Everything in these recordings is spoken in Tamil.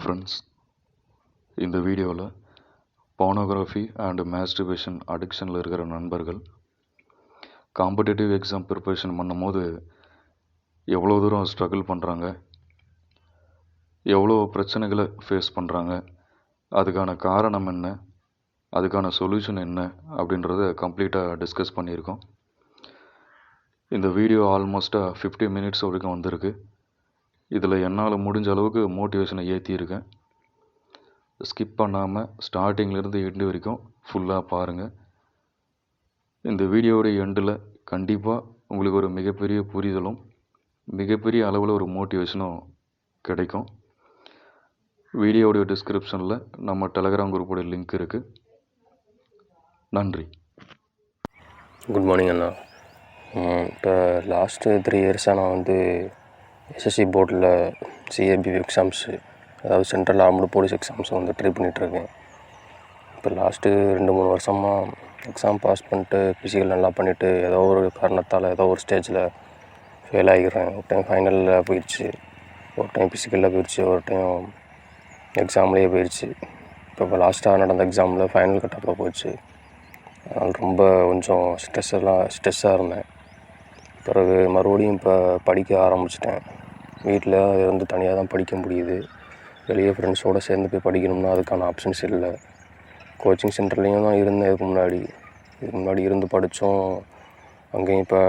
ஃப்ரெண்ட்ஸ், இந்த வீடியோவில் pornography அண்ட் masturbation அடிக்ஷனில் இருக்கிற நண்பர்கள் காம்படிட்டிவ் எக்ஸாம் ப்ரிப்பரேஷன் பண்ணும்போது எவ்வளோ தூரம் ஸ்ட்ரகிள் பண்ணுறாங்க, எவ்வளோ பிரச்சனைகளை ஃபேஸ் பண்ணுறாங்க, அதுக்கான காரணம் என்ன, அதுக்கான சொல்யூஷன் என்ன அப்படின்றத கம்ப்ளீட்டாக டிஸ்கஸ் பண்ணியிருக்கோம். இந்த வீடியோ ஆல்மோஸ்ட்டாக 50 மினிட்ஸ் வரைக்கும் வந்திருக்கு. இதில் என்னால் முடிஞ்ச அளவுக்கு மோட்டிவேஷனை ஏற்றியிருக்கேன். ஸ்கிப் பண்ணாமல் ஸ்டார்டிங்லேருந்து எண்டு வரைக்கும் ஃபுல்லாக பாருங்கள். இந்த வீடியோவுடைய எண்டில் கண்டிப்பாக உங்களுக்கு ஒரு மிகப்பெரிய புரிதலும் மிகப்பெரிய அளவில் ஒரு மோட்டிவேஷனும் கிடைக்கும். வீடியோவுடைய டிஸ்கிரிப்ஷனில் நம்ம டெலகிராம் குரூப்போடைய லிங்க் இருக்குது. நன்றி. குட் மார்னிங் அண்ணா. இப்போ லாஸ்ட்டு 3 இயர்ஸாக நான் எஸ்எஸ்சி போர்டில் சிஏபி எக்ஸாம்ஸு, அதாவது சென்ட்ரல் ஆர்ம்டு போலீஸ் எக்ஸாம்ஸை ட்ரை பண்ணிகிட்ருக்கேன். இப்போ லாஸ்ட்டு 2-3 வருஷமாக எக்ஸாம் பாஸ் பண்ணிட்டு ஃபிசிக்கல் நல்லா பண்ணிவிட்டு ஏதோ ஒரு காரணத்தால் ஏதோ ஒரு ஸ்டேஜில் ஃபெயில் ஆகிடுறேன். ஒரு டைம் ஃபைனலில் போயிடுச்சு, ஒரு டைம் ஃபிசிக்கலில் போயிடுச்சு, ஒரு டைம் எக்ஸாம்லேயே போயிடுச்சு. இப்போ லாஸ்ட்டாக நடந்த எக்ஸாமில் ஃபைனல் கட்டாப்பில் போயிடுச்சு. அதனால் ரொம்ப கொஞ்சம் ஸ்ட்ரெஸ்ஸாக இருந்தேன். பிறகு மறுபடியும் இப்போ படிக்க ஆரம்பிச்சிட்டேன். வீட்டில் தனியாக தான் படிக்க முடியுது. வெளியே ஃப்ரெண்ட்ஸோடு சேர்ந்து போய் படிக்கணும்னா அதுக்கான ஆப்ஷன்ஸ் இல்லை. கோச்சிங் சென்டர்லேயும் தான் இருந்தேன். இதுக்கு முன்னாடி இருந்து படித்தோம். அங்கேயும் இப்போ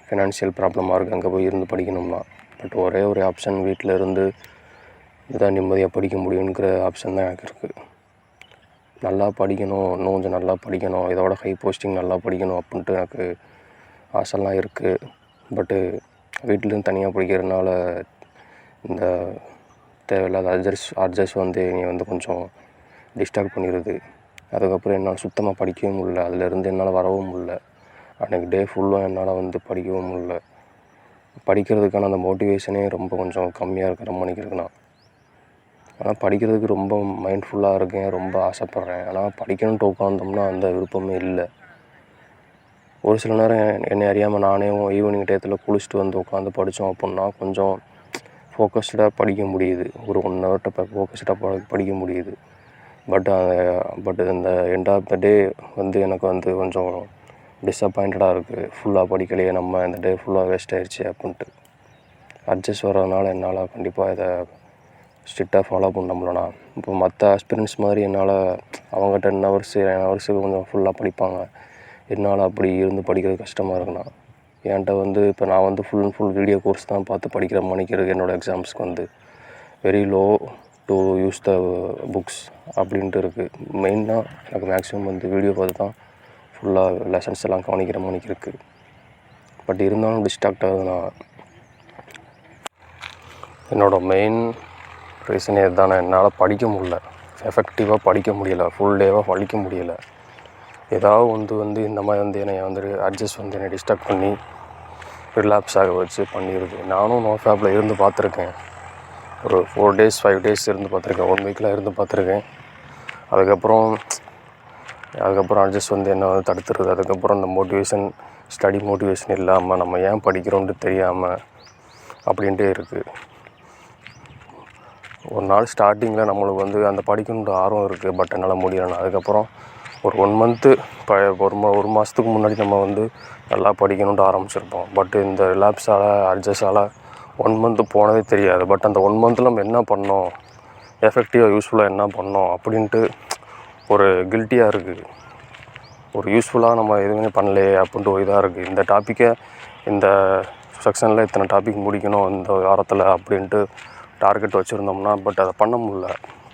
ஃபினான்ஷியல் ப்ராப்ளமாக இருக்குது அங்கே போய் இருந்து படிக்கணும்னா. பட் ஒரே ஒரு ஆப்ஷன், வீட்டில் இருந்து இதுதான் நிம்மதியாக படிக்க முடியுங்கிற ஆப்ஷன் தான் எனக்கு இருக்குது. நல்லா படிக்கணும், இன்னும் கொஞ்சம் நல்லா படிக்கணும், இதோட ஹை போஸ்டிங் நல்லா படிக்கணும் அப்படின்ட்டு எனக்கு ஆசைலாம் இருக்குது. பட்டு வீட்டிலேருந்து தனியாக படிக்கிறதுனால இந்த தேவையில்லாத அட்ஜஸ்ட் என்னை கொஞ்சம் டிஸ்ட்ராக்ட் பண்ணிடுது. அதுக்கப்புறம் என்னால் சுத்தமாக படிக்கவும் முடியல, அதிலேருந்து என்னால் வரவும் முடியல. அன்றைக்கி டே ஃபுல்லும் என்னால் படிக்கவும் முடியல. படிக்கிறதுக்கான அந்த மோட்டிவேஷனே ரொம்ப கொஞ்சம் கம்மியாக இருக்கிற மாதிரி இருக்குண்ணா. ஆனால் படிக்கிறதுக்கு ரொம்ப மைண்ட்ஃபுல்லாக இருக்கேன், ரொம்ப ஆசைப்பட்றேன். ஆனால் படிக்கணுன்ட்டு உட்காந்தோம்னா அந்த விருப்பமே இல்லை. ஒரு சில நேரம் என்னை அறியாமல் நானே ஈவினிங் டயத்தில் குளிச்சுட்டு உட்காந்து படித்தோம் அப்படின்னா கொஞ்சம் ஃபோக்கஸ்டாக படிக்க முடியுது. ஒரு 1 ஹவர்கிட்ட ஃபோக்கஸ்டாக படிக்க முடியுது. பட் இந்த எண்ட் ஆஃப் த டே எனக்கு கொஞ்சம் டிஸப்பாயிண்டடாக இருக்குது. ஃபுல்லாக படிக்கலையே, நம்ம இந்த டே ஃபுல்லாக வேஸ்ட் ஆகிடுச்சு அப்படின்ட்டு. அட்ஜஸ்ட் வர்றதுனால என்னால் கண்டிப்பாக இதை ஸ்ட்ரிக்டாக ஃபாலோ பண்ண முடியலண்ணா. இப்போ மற்ற ஆஸ்பிரன்ஸ் மாதிரி என்னால் அவங்க 10 ஹவர்ஸுக்கு கொஞ்சம் ஃபுல்லாக படிப்பாங்க. என்னால் அப்படி இருந்து படிக்கிறது கஷ்டமாக இருக்குண்ணா. என்கிட்ட இப்போ நான் full and full video course தான் பார்த்து படிக்கிற மணிக்கிறது. என்னோடய எக்ஸாம்ஸ்க்கு very low to use the books அப்படின்ட்டு இருக்குது. மெயினாக எனக்கு மேக்ஸிமம் வீடியோ பார்த்து தான் ஃபுல்லாக லெசன்ஸ் எல்லாம் கவனிக்கிற மணிக்கு இருக்குது. பட் இருந்தாலும் டிஸ்ட்ராக்ட் ஆகுதுண்ணா. என்னோடய மெயின் ரீசனே இதுதானே, என்னால் படிக்க முடியல, எஃபெக்டிவாக படிக்க முடியலை, ஃபுல் டேவாக படிக்க முடியலை. ஏதாவது இந்த மாதிரி என்னை அட்ஜஸ்ட் என்னை டிஸ்ட்ராக்ட் பண்ணி ரிலாக்ஸ் ஆக வச்சு பண்ணிடுது. நானும் நோஃபேப்பில் இருந்து பார்த்துருக்கேன். ஒரு 4 days 5 days இருந்து பார்த்துருக்கேன். 1 weekலாம் இருந்து பார்த்துருக்கேன். அதுக்கப்புறம் அட்ஜஸ்ட் என்னை தடுத்துருது. அதுக்கப்புறம் இந்த ஸ்டடி மோட்டிவேஷன் இல்லாமல் நம்ம ஏன் படிக்கிறோன்ட்டு தெரியாமல் அப்படின்ட்டே இருக்குது. ஒரு நாள் ஸ்டார்டிங்கில் நம்மளுக்கு அந்த படிக்கணுன்ற ஆர்வம் இருக்குது, பட் என்னால் முடியலைண்ணா. அதுக்கப்புறம் ஒரு 1 month ஒரு மாதத்துக்கு முன்னாடி நம்ம நல்லா படிக்கணுன்ட்டு ஆரம்பிச்சிருப்போம். பட் இந்த ரிலாப்ஸால் அட்ஜஸ்டால் 1 month போனதே தெரியாது. பட் அந்த 1 month நம்ம என்ன பண்ணோம், எஃபெக்டிவாக யூஸ்ஃபுல்லாக என்ன பண்ணோம் அப்படின்ட்டு ஒரு கில்ட்டியாக இருக்குது. ஒரு யூஸ்ஃபுல்லாக நம்ம எதுவுமே பண்ணலையே அப்படின்ட்டு ஒரு இதாக இருக்குது. இந்த டாப்பிக்கை இந்த செக்ஷனில் இத்தனை டாபிக் முடிக்கணும் இந்த வாரத்தில் அப்படின்ட்டு டார்கெட் வச்சுருந்தோம்னா, பட் அதை பண்ண முடியல.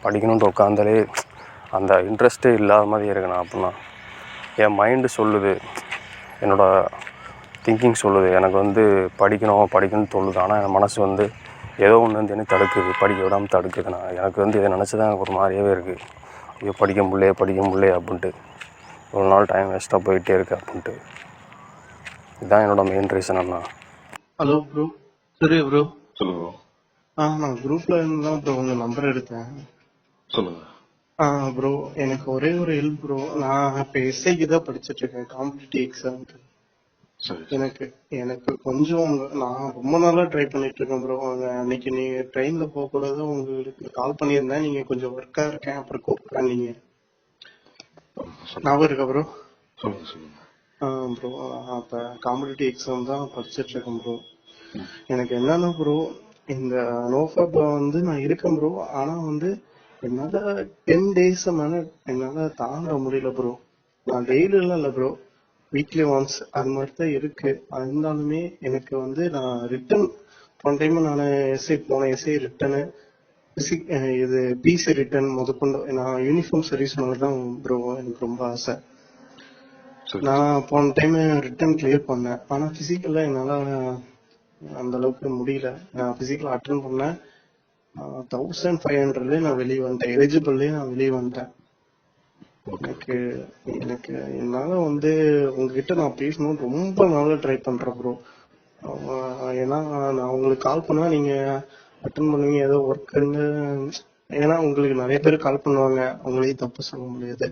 படிக்கணுன்ட்டு உட்காந்தாலே அந்த இன்ட்ரெஸ்ட்டே இல்லாத மாதிரி இருக்குண்ணா. அப்படின்னா என் மைண்டு சொல்லுது, என்னோடய திங்கிங் சொல்லுது எனக்கு படிக்கணும்னு சொல்லுது. ஆனால் என் மனசு ஏதோ ஒன்று என்னை தடுக்குது, படிக்க விடாமல் தடுக்குதுண்ணா. எனக்கு இதை நினச்சி தான் எனக்கு ஒரு மாதிரியாகவே இருக்குது. ஐயோ படிக்க முடியலையே அப்படின்ட்டு ஒரு நாள் டைம் வேஸ்ட்டாக போயிட்டே இருக்குது அப்படின்ட்டு. இதுதான் என்னோடய மெயின் ரீசன் அண்ணா. ஹலோ ப்ரோ, சரி ப்ரோ. சொல்லுங்க. நான் குரூப்ல இருந்து தான் ப்ரோ உங்க நம்பர் எடுத்தேன். சொல்லுங்க. ப்ரோ எனக்கு ஒரே ஒரு ஹெல்ப் ப்ரோ. நான் இப்போ எஸ்ஐக்கு தான் படிச்சுட்டு இருக்கேன், காம்படிட்டிவ் எக்ஸாமுக்கு. சரி எனக்கு எனக்கு கொஞ்சம் நான் ரொம்ப நாளா ட்ரை பண்ணிட்டு இருக்கேன் ப்ரோ. அன்னைக்கு நீங்க ட்ரெயின்ல போக கூடாது உங்களுக்கு கால் பண்ணியிருந்தேன். நீங்க கொஞ்சம் ஒர்க்கா இருக்கேன் அப்புறம் கூப்பிட்டேன் நீங்க. சொல்லுங்க ஞாபகம் இருக்கா ப்ரோ? சொல்லுங்க சொல்லுங்க. ப்ரோ அப்ப காம்படிட்டிவ் எக்ஸாம் தான் படிச்சிட்டு இருக்கேன் ப்ரோ. ம். எனக்கு என்னன்னா ப்ரோ, இந்த நோஃபாப்ல வந்து நான் இருக்கேன் ப்ரோ. ஆனா வந்து என்னால 10 டேஸ் மேல என்னால தாண்ட முடியல ப்ரோ. நான் டெய்லி எல்லாம் இல்ல ப்ரோ, வீக்லி ஒன்ஸ் அது மாதிரி தான் இருக்கு. இருந்தாலுமே எனக்கு வந்து நான் ரிட்டன் போன டைம் நான் எஸ்ஐ ரிட்டனு இது பிசி ரிட்டர்ன் முதற்கொண்டு நான் யூனிஃபார்ம் சர்வீஸ் தான் ப்ரோ எனக்கு ரொம்ப ஆசை. சரி நான் போன டைம் ரிட்டர்ன் கிளியர் பண்ணேன். ஆனா பிசிக்கல்ல என்னால அந்த அளவுக்கு முடியல. நான் பிசிக்கல் அட்டன் பண்ணேன். 1500 நான் வெளியே வந்துட்டேன். எலிஜிபிள்லயே நான் வெளியே வந்துட்டேன். ஓகே எனக்கு எனக்கு என்னால வந்து உங்ககிட்ட நான் பேசணும்னு ரொம்ப நாளா ட்ரை பண்றேன் ப்ரோ. ஏன்னா நான் உங்களுக்கு கால் பண்ணா நீங்க அட்டன் பண்ணுவீங்க, ஏதோ ஒர்க்குன்னு. ஏன்னா உங்களுக்கு நிறைய பேர் கால் பண்ணுவாங்க, அவங்களையும் தப்பு சொல்ல முடியாது.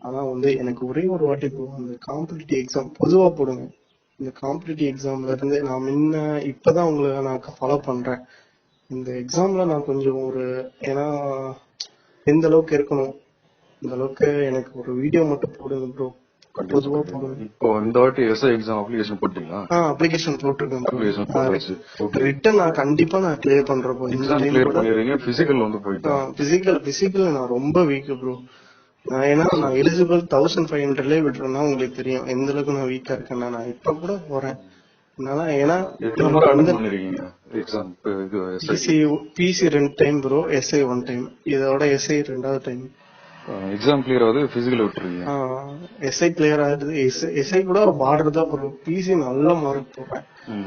ஆனா வந்து எனக்கு ஒரே ஒரு வாட்டி அந்த காம்படிட்டிவ் எக்ஸாம் பொதுவா போடுங்க. இந்த காம்படிட்டிவ் எக்ஸாம்ல இருந்து நான் இப்பதான் உங்களை நான் ஃபாலோ பண்றேன். இந்த எக்ஸாம்ல நான் கொஞ்சம் ஒரு, ஏன்னா எந்த அளவுக்கு இருக்கணும் இந்த அளவுக்கு எனக்கு ஒரு வீடியோ மட்டும் போடுங்க ப்ரோ. பொதுவா போடுங்க. இப்போ இந்த வாட்டி எஸ்ஐ எக்ஸாம் அப்ளிகேஷன் போட்டீங்களா? அப்ளிகேஷன் போட்டிருக்கேன் ப்ரோ. அப்ளிகேஷன் போட்டாச்சு. ஓகே. ரிட்டன் நான் கண்டிப்பா நான் கிளியர் பண்றேன் ப்ரோ. இந்த எக்ஸாம் டைம் கிளியர் கூட பண்ணிடுறீங்க, பிசிக்கல் வந்து போயிட்டா? பிசிக்கல் நான் ரொம்ப வீக் ப்ரோ. ஏன்னா நான் எலிஜிபிள் 1500 விட்டுறேன்னா உங்களுக்கு தெரியும் எந்த அளவுக்கு நான் வீக்கா இருக்கேன்னா. நான் இப்ப கூட போறேன். ஏன்னா எத்தனை முறை அட்டன் பண்ணிருக்கீங்க எக்ஸாம்? இது SI PC 2 time bro, SI 1 time. இதோட எஸ்ஐ 2வது டைம். எக்ஸாம் கிளியர் ஆகுது, பிசிக்கல் விட்டுருவீங்க. எஸ்ஐ கிளியர் ஆகுது. எஸ்ஐ கூட பார்டர் தான் ப்ரோ. பிசி நல்ல மார்க் போறேன்.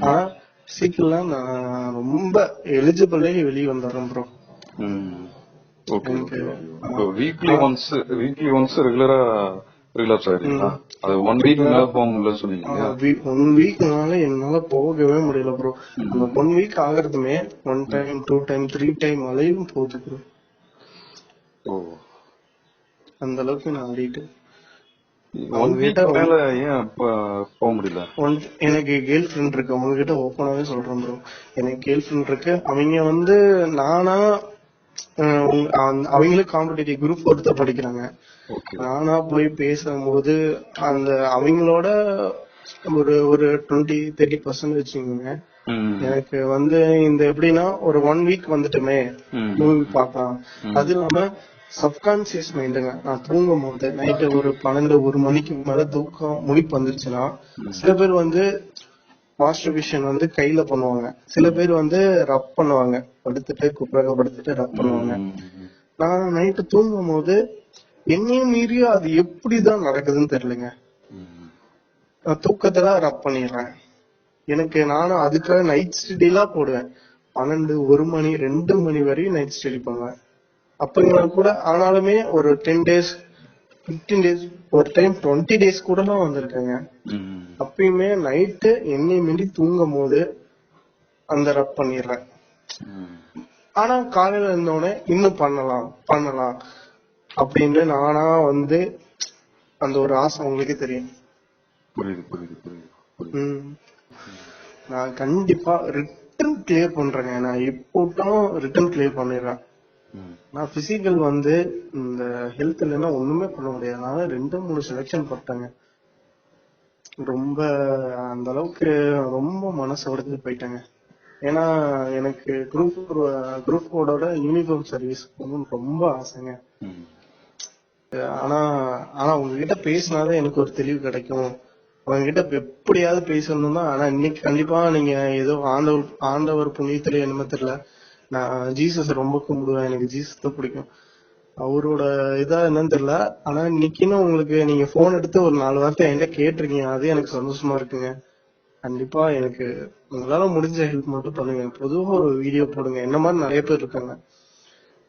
ஆனா பிசிக்கல்ல நான் ரொம்ப எலிஜிபிளே வெளியே வந்துடுறேன் ப்ரோ. Okay okay. இப்போ வீக்லி ஒன்ஸ் ரெகுலரா ரிலாப்ஸ் ஆயிருக்கீங்களா? அது 1 வீக் மேல போக முடியல சொன்னீங்க. 1 வீக்னால என்னால போகவே முடியல ப்ரோ. அந்த 1 வீக் ஆகுறதுமே 1 டைம் 2 டைம் 3 டைம் அலையும் போகுது ப்ரோ. ஓ, அந்த அளவுக்கு நான் ஆடிட்டு 1 வீக் மேல ஏன் போக முடியல? எனக்கு கேர்ள் ஃப்ரெண்ட் இருக்கு. உங்ககிட்ட ஓப்பனாவே சொல்றேன் ப்ரோ, எனக்கு கேர்ள் ஃப்ரெண்ட் இருக்கு. அவங்க வந்து நானா அவங்களும் காம்படிட்டிவ் குரூப் ஒருத்த படிக்கிறாங்க. நானா போய் பேசும்போது அந்த அவங்களோட ஒரு 20-30% வச்சுக்கோங்க. எனக்கு வந்து இந்த எப்படின்னா ஒரு 1 வீக் வந்துட்டுமே மூவி பார்க்கலாம். அது இல்லாம சப்கான்சியஸ் மைண்டுங்க. நான் தூங்கும் போது நைட்டு ஒரு 12-1 மணிக்கு மேல தூக்கம் முழிப்பு வந்துருச்சுன்னா, சில பேர் வந்து மாஸ்டர்பேஷன் வந்து கையில பண்ணுவாங்க, சில பேர் வந்து ரப் பண்ணுவாங்க, படுத்துட்டு குப்புறப்படுத்திட்டு ரப் பண்ணுவாங்க. நான் நைட்டு தூங்கும் போது என்னையும் மீறியும் அது எப்படிதான் நடக்குதுன்னு தெரியலங்க. நான் தூக்கத்துல ரப் பண்ணிடுறேன். எனக்கு நானும் அதுக்காக நைட் ஸ்டடிலாம் போடுவேன். 12-1 மணி 2 மணி வரையும் நைட் ஸ்டடி பண்ணுவேன். அப்படின்னா கூட ஆனாலுமே ஒரு 10 டேஸ் 15 டேஸ் ஒரு டைம் 20 டேஸ் கூட தான் வந்திருக்கேங்க. அப்பயுமே நைட்டு என்னை மீறி தூங்கும் போது அந்த ரப் பண்ணிடுறேன். ஆனா காலையில இருந்தோடனே இன்னும் பண்ணலாம் அப்படின்னு நானா வந்து அந்த ஒரு ஆசை உங்களுக்கே தெரியும். நான் கண்டிப்பா ரிட்டன் கிளியர் பண்றேங்க. நான் இப்போதான் ரிட்டன் கிளியர் பண்ணிடுறேன். நான் பிசிக்கல் வந்து இந்த ஹெல்த் இல்லைன்னா ஒண்ணுமே பண்ண முடியாது. நான் 2-3 செலக்ஷன் போட்டேங்க. ரொம்ப அந்த அளவுக்கு ரொம்ப மனசு உடைஞ்சு போயிட்டேங்க. ஏன்னா எனக்கு குரூப் 4 யூனிஃபார்ம் சர்வீஸ் ரொம்ப ஆசைங்க. ஆனா உங்ககிட்ட பேசினாதான் எனக்கு ஒரு தெளிவு கிடைக்கும். உங்ககிட்ட எப்படியாவது பேசணும் தான். ஆனா இன்னைக்கு கண்டிப்பா நீங்க ஏதோ ஆண்டவர் புண்ணியத்துல என்னமோ தெரியல, நான் ஜீசஸ் ரொம்ப கும்பிடுவேன். எனக்கு ஜீசஸ் தான் பிடிக்கும். அவரோட இதா என்னன்னு தெரியல. ஆனா இன்னைக்குன்னு உங்களுக்கு நீங்க போன் எடுத்து ஒரு 4 வார்த்தை என்கிட்ட கேட்டிருக்கீங்க, அது எனக்கு சந்தோஷமா இருக்குங்க. கண்டிப்பா எனக்கு உங்களால முடிஞ்ச ஹெல்ப் மட்டும் பண்ணுங்க. பொதுவா ஒரு வீடியோ போடுங்க. என்ன மாதிரி நிறைய பேர் இருக்காங்க.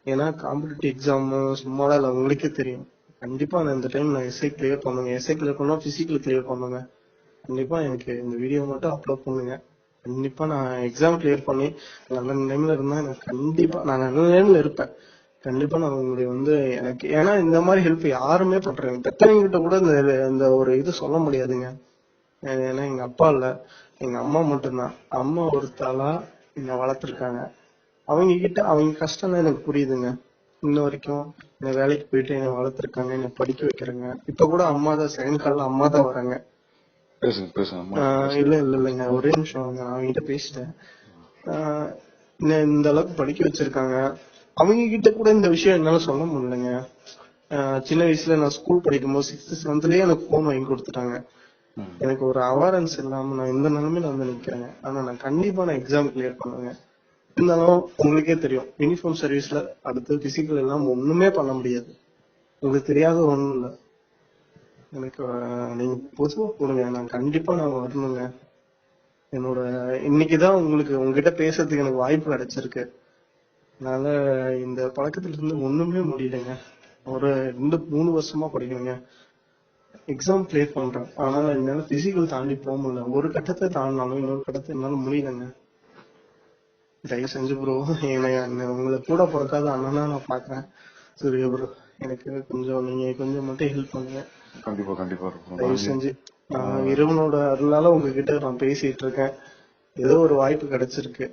ஏன்னா காம்படிட்டிவ் எக்ஸாம் சும்மாதான் இல்ல, உங்களுக்கே தெரியும். கண்டிப்பா நான் இந்த டைம் நான் எஸ்ஐ கிளியர் பண்ணுங்க. எஸ்ஐ கிளியர் பண்ணா பிசிக்கல் கிளியர் பண்ணுங்க. கண்டிப்பா எனக்கு இந்த வீடியோ மட்டும் அப்லோட் பண்ணுங்க. கண்டிப்பா நான் எக்ஸாம் கிளியர் பண்ணி நல்ல நிலைமையில இருந்தா நான் நல்ல நிலைமையில இருப்பேன். கண்டிப்பா நான் உங்களுடைய வந்து எனக்கு, ஏன்னா இந்த மாதிரி ஹெல்ப் யாருமே பண்றேன் பெத்தவங்க கிட்ட கூட இந்த ஒரு இது சொல்ல முடியாதுங்க. ஏன்னா எங்க அப்பா இல்ல, எங்க அம்மா மட்டும்தான். அம்மா ஒருத்தாளா என்னை வளர்த்துருக்காங்க. அவங்க கிட்ட அவங்க கஷ்டம் எனக்கு புரியுதுங்க. இன்ன வரைக்கும் என்ன வேலைக்கு போயிட்டு என்னை வளர்த்துருக்காங்க, என்னை படிக்க வைக்கிறாங்க. இப்ப கூட அம்மா தான் செகண்ட் கால்ல அம்மா தான் வராங்க. இல்ல இல்லைங்க, ஒரே நிமிஷம் நான் அவங்ககிட்ட பேசிட்டேன். இந்த அளவுக்கு படிக்க வச்சிருக்காங்க. அவங்க கிட்ட கூட இந்த விஷயம் என்னால சொல்ல முடியலங்க. சின்ன வயசுல நான் ஸ்கூல் படிக்கும் போது 6th 7thலயே எனக்கு போன் வாங்கி கொடுத்துட்டாங்க. எனக்கு ஒரு அவேர்னஸ் இல்லாம நான் இந்த நிலைமையில வந்து நிக்கிறேங்க. ஆனா நான் கண்டிப்பா எக்ஸாம் கிளியர் பண்ணுவேங்க. இருந்தாலும் உங்களுக்கே தெரியும், யூனிஃபார்ம் சர்வீஸ்ல அடுத்து பிசிக்கல் எல்லாம் ஒண்ணுமே பண்ண முடியாது. உங்களுக்கு தெரியாத ஒண்ணும் இல்ல. எனக்கு நீங்க பொதுவா போடுங்க, நான் கண்டிப்பா வரணுங்க. என்னோட இன்னைக்குதான் உங்ககிட்ட பேசுறதுக்கு எனக்கு வாய்ப்பு கிடைச்சிருக்கு. அதனால இந்த பழக்கத்துல இருந்து ஒண்ணுமே முடியலைங்க. ஒரு 2-3 வருஷமா படிக்கணுங்க. எக்ஸாம் கிளியர் பண்றேன், ஆனா என்னால பிசிக்கல் தாண்டி போக முடியல. ஒரு கட்டத்தை தாண்டினாலும் இன்னொரு கட்டத்தை என்னால முடியலங்க. தயவு செஞ்சு ப்ரோ, உங்களை கூட பிறக்காத அண்ணனா நான் பாக்குறேன். சரி ப்ரோ, எனக்கு நீங்க கொஞ்சம் மட்டும் ஹெல்ப் பண்ணுங்க. கண்டிப்பா கண்டிப்பா தயவு செஞ்சு. இறைவனோட அருளால உங்ககிட்ட நான் பேசிட்டு இருக்கேன். ஏதோ ஒரு வாய்ப்பு கிடைச்சிருக்கு.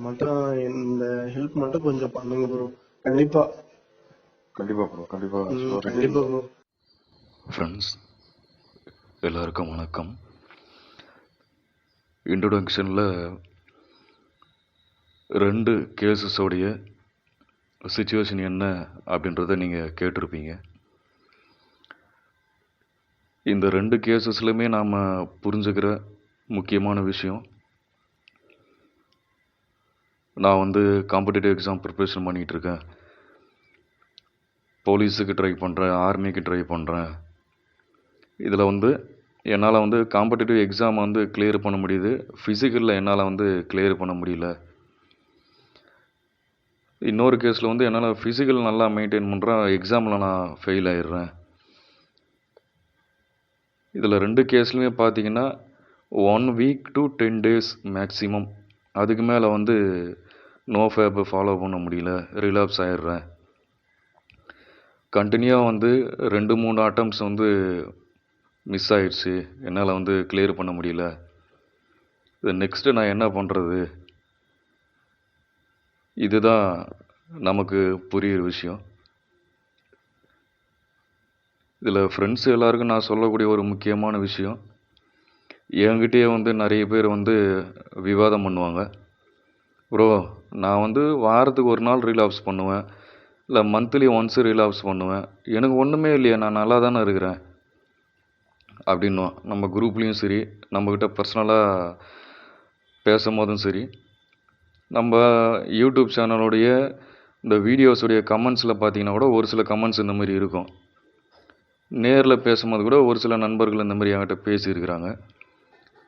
மட்டும் இந்த ஹெல்ப் மட்டும் கொஞ்சம் பண்ணுங்க ப்ரோ. கண்டிப்பா கண்டிப்பா ப்ரோ, கண்டிப்பா கண்டிப்பா ப்ரோ. ஃப்ரெண்ட்ஸ் எல்லாருக்கும் வணக்கம். இன்ட்ரோடக்ஷனில் 2 கேஸஸோடைய சிச்சுவேஷன் என்ன அப்படின்றத நீங்கள் கேட்டிருப்பீங்க. இந்த 2 கேஸஸ்லையுமே நாம் புரிஞ்சுக்கிற முக்கியமான விஷயம், நான் காம்படிட்டிவ் எக்ஸாம் ப்ரிப்ரேஷன் பண்ணிகிட்ருக்கேன், போலீஸுக்கு ட்ரை பண்ணுறேன், ஆர்மிக்கு ட்ரை பண்ணுறேன். இதில் என்னால் காம்படிட்டிவ் எக்ஸாம் கிளியர் பண்ண முடியுது, ஃபிசிக்கலில் என்னால் கிளியர் பண்ண முடியல. இன்னொரு கேஸில் என்னால் ஃபிசிக்கல் நல்லா மெயின்டைன் பண்ணுறேன், எக்ஸாமில் நான் ஃபெயில் ஆயிடுறேன். இதில் 2 கேஸ்லையுமே பார்த்தீங்கன்னா 1 week to 10 days மேக்ஸிமம், அதுக்கு மேலே நோ ஃபேப்பை ஃபாலோ பண்ண முடியல, ரிலாப்ஸ் ஆயிடுறேன். கண்டினியூவாக 2-3 அட்டம்ப்ட்ஸ் மிஸ் ஆயிடுச்சு, என்னால் கிளியர் பண்ண முடியல. இது நெக்ஸ்ட்டு நான் என்ன பண்ணுறது? இதுதான் நமக்கு புரிகிற விஷயம். இதில் ஃப்ரெண்ட்ஸ் எல்லாருக்கும் நான் சொல்லக்கூடிய ஒரு முக்கியமான விஷயம், என்கிட்டயே நிறைய பேர் விவாதம் பண்ணுவாங்க. ப்ரோ, நான் வாரத்துக்கு ஒரு நாள் ரிலாப்ஸ் பண்ணுவேன், இல்லை மந்த்லி ஒன்ஸு ரிலாப்ஸ் பண்ணுவேன், எனக்கு ஒன்றுமே இல்லையே, நான் நல்லா தானே இருக்கிறேன் அப்படின்னுவோம். நம்ம குரூப்லேயும் சரி, நம்மக்கிட்ட பர்சனலாக பேசும்போதும் சரி, நம்ம யூடியூப் சேனலுடைய இந்த வீடியோஸுடைய கமெண்ட்ஸில் பார்த்தீங்கன்னா கூட ஒரு சில கமெண்ட்ஸ் இந்த மாதிரி இருக்கும். நேரில் பேசும்போது கூட ஒரு சில நண்பர்கள் இந்த மாதிரி என்கிட்ட பேசியிருக்கிறாங்க.